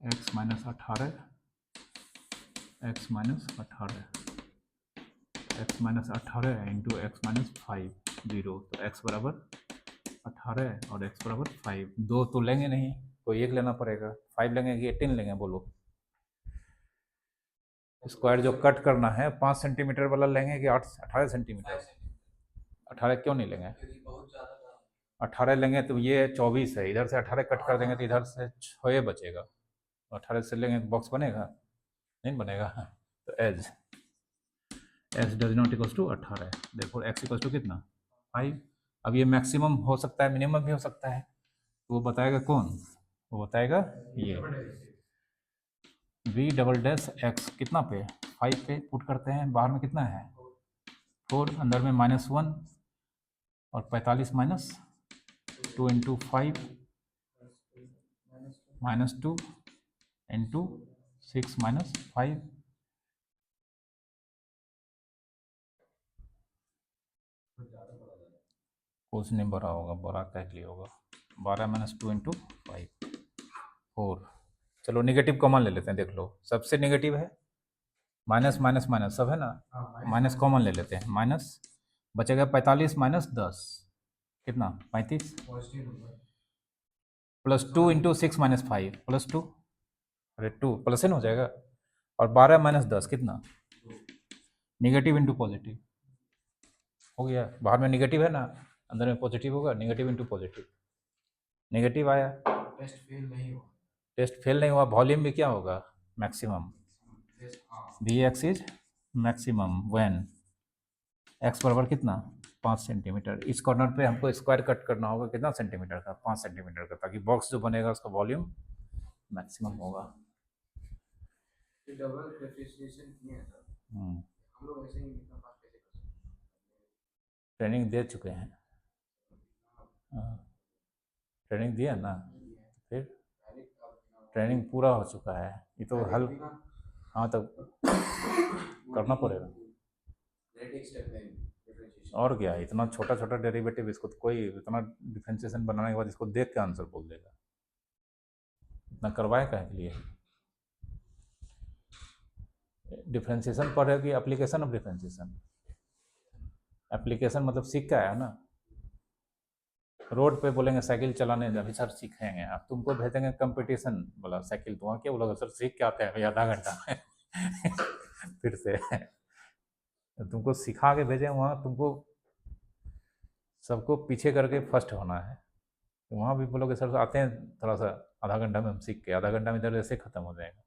x minus 18 x minus 18 x minus 18 into x minus 5 0, तो x बराबर 18 और x बराबर 5, 2 तो लेंगे नहीं, कोई एक लेना पड़ेगा, 5 लेंगे कि 18 लेंगे बोलो, स्क्वायर जो कट करना है 5 सेंटीमीटर वाला लेंगे कि 18 सेंटीमीटर, 18 क्यों नहीं लेंगे, 18 लेंगे तो ये 24 है, इधर से 18 कट कर देंगे तो इधर से 6 बचेगा, 18 से लेंगे तो बॉक्स बनेगा, नहीं बनेगा, तो edge does not equals to 18, देखो एक्स इक्वल्स टू कितना 5, अब ये मैक्सिमम हो सकता है मिनिमम भी हो सकता है, तो वो बताएगा कौन, वो बताएगा ये v डबल डैश एक्स कितना पे 5 पे पुट करते हैं, बाहर में कितना है 4, अंदर में -1 और 45 माइनस 2 इंटू 5 -2 इंटू 6 माइनस 5, कुछ नहीं बड़ा होगा, बड़ा कैसे होगा, 12 माइनस 2 इंटू 5 4, चलो निगेटिव कॉमन ले लेते हैं, देख लो सबसे निगेटिव है, माइनस माइनस माइनस सब है ना, माइनस कॉमन ले लेते हैं, माइनस बचेगा 45 माइनस 10 कितना 35 प्लस 2 इंटू 6 माइनस 5 प्लस 2, अरे 2 प्लस एन हो जाएगा, और 12 माइनस 10 कितना निगेटिव इंटू पॉजिटिव हो गया, बाहर में निगेटिव है ना, अंदर में पॉजिटिव होगा, निगेटिव इंटू पॉजिटिव, नेगेटिव आया, टेस्ट फेल नहीं हुआ, वॉल्यूम भी क्या होगा maximum, v x is maximum when x बराबर कितना 5 सेंटीमीटर। इस कॉर्नर पे हमको स्क्वायर कट करना होगा कितना सेंटीमीटर का 5 सेंटीमीटर का, ताकि बॉक्स जो बनेगा उसका वॉल्यूम मैक्सिमम होगा। डबल डिफरेंशिएशन किए हैं सर, हम लोग ऐसे ही इतना फास्ट कैसे कर सकते हैं? ट्रेनिंग दे चुके हैं। ट्रेनिंग दिया ना, फिर ट्रेनिंग पूरा हो चुका है, ये तो हल। हाँ तो करना पड़ेगा। और क्या, इतना छोटा छोटा डेरिवेटिव, इसको तो कोई इतना डिफरेंशिएशन बनाने के बाद इसको देख के आंसर बोल देगा, इतना करवाए काहे के लिए। डिफरेंशिएशन पढ़े कि एप्लीकेशन ऑफ डिफरेंशिएशन। एप्लीकेशन मतलब सीख के आया ना। रोड पे बोलेंगे साइकिल चलाने, अभी सर सीखेंगे, अब तुमको भेजेंगे कंपटीशन बोला साइकिल, तो वहाँ क्या बोलोगे सर सीख के आते हैं भाई आधा घंटा में फिर से तुमको सिखा के भेजे, वहाँ तुमको सबको पीछे करके फर्स्ट होना है, तो वहाँ भी बोलोगे सर आते हैं थोड़ा सा आधा घंटा में हम सीख के, आधा घंटा में इधर ऐसे ख़त्म हो जाएगा।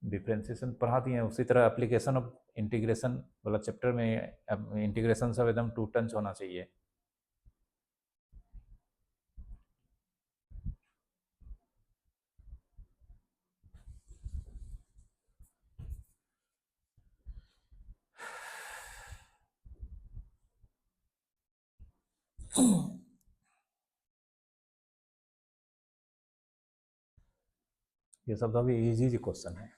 डिफ्रेंशिएशन पढ़ा दिए हैं। उसी तरह एप्लीकेशन ऑफ इंटीग्रेशन वाला चैप्टर में इंटीग्रेशन सब एकदम टू टंच होना चाहिए। ये सब तो अभी इजी क्वेश्चन है।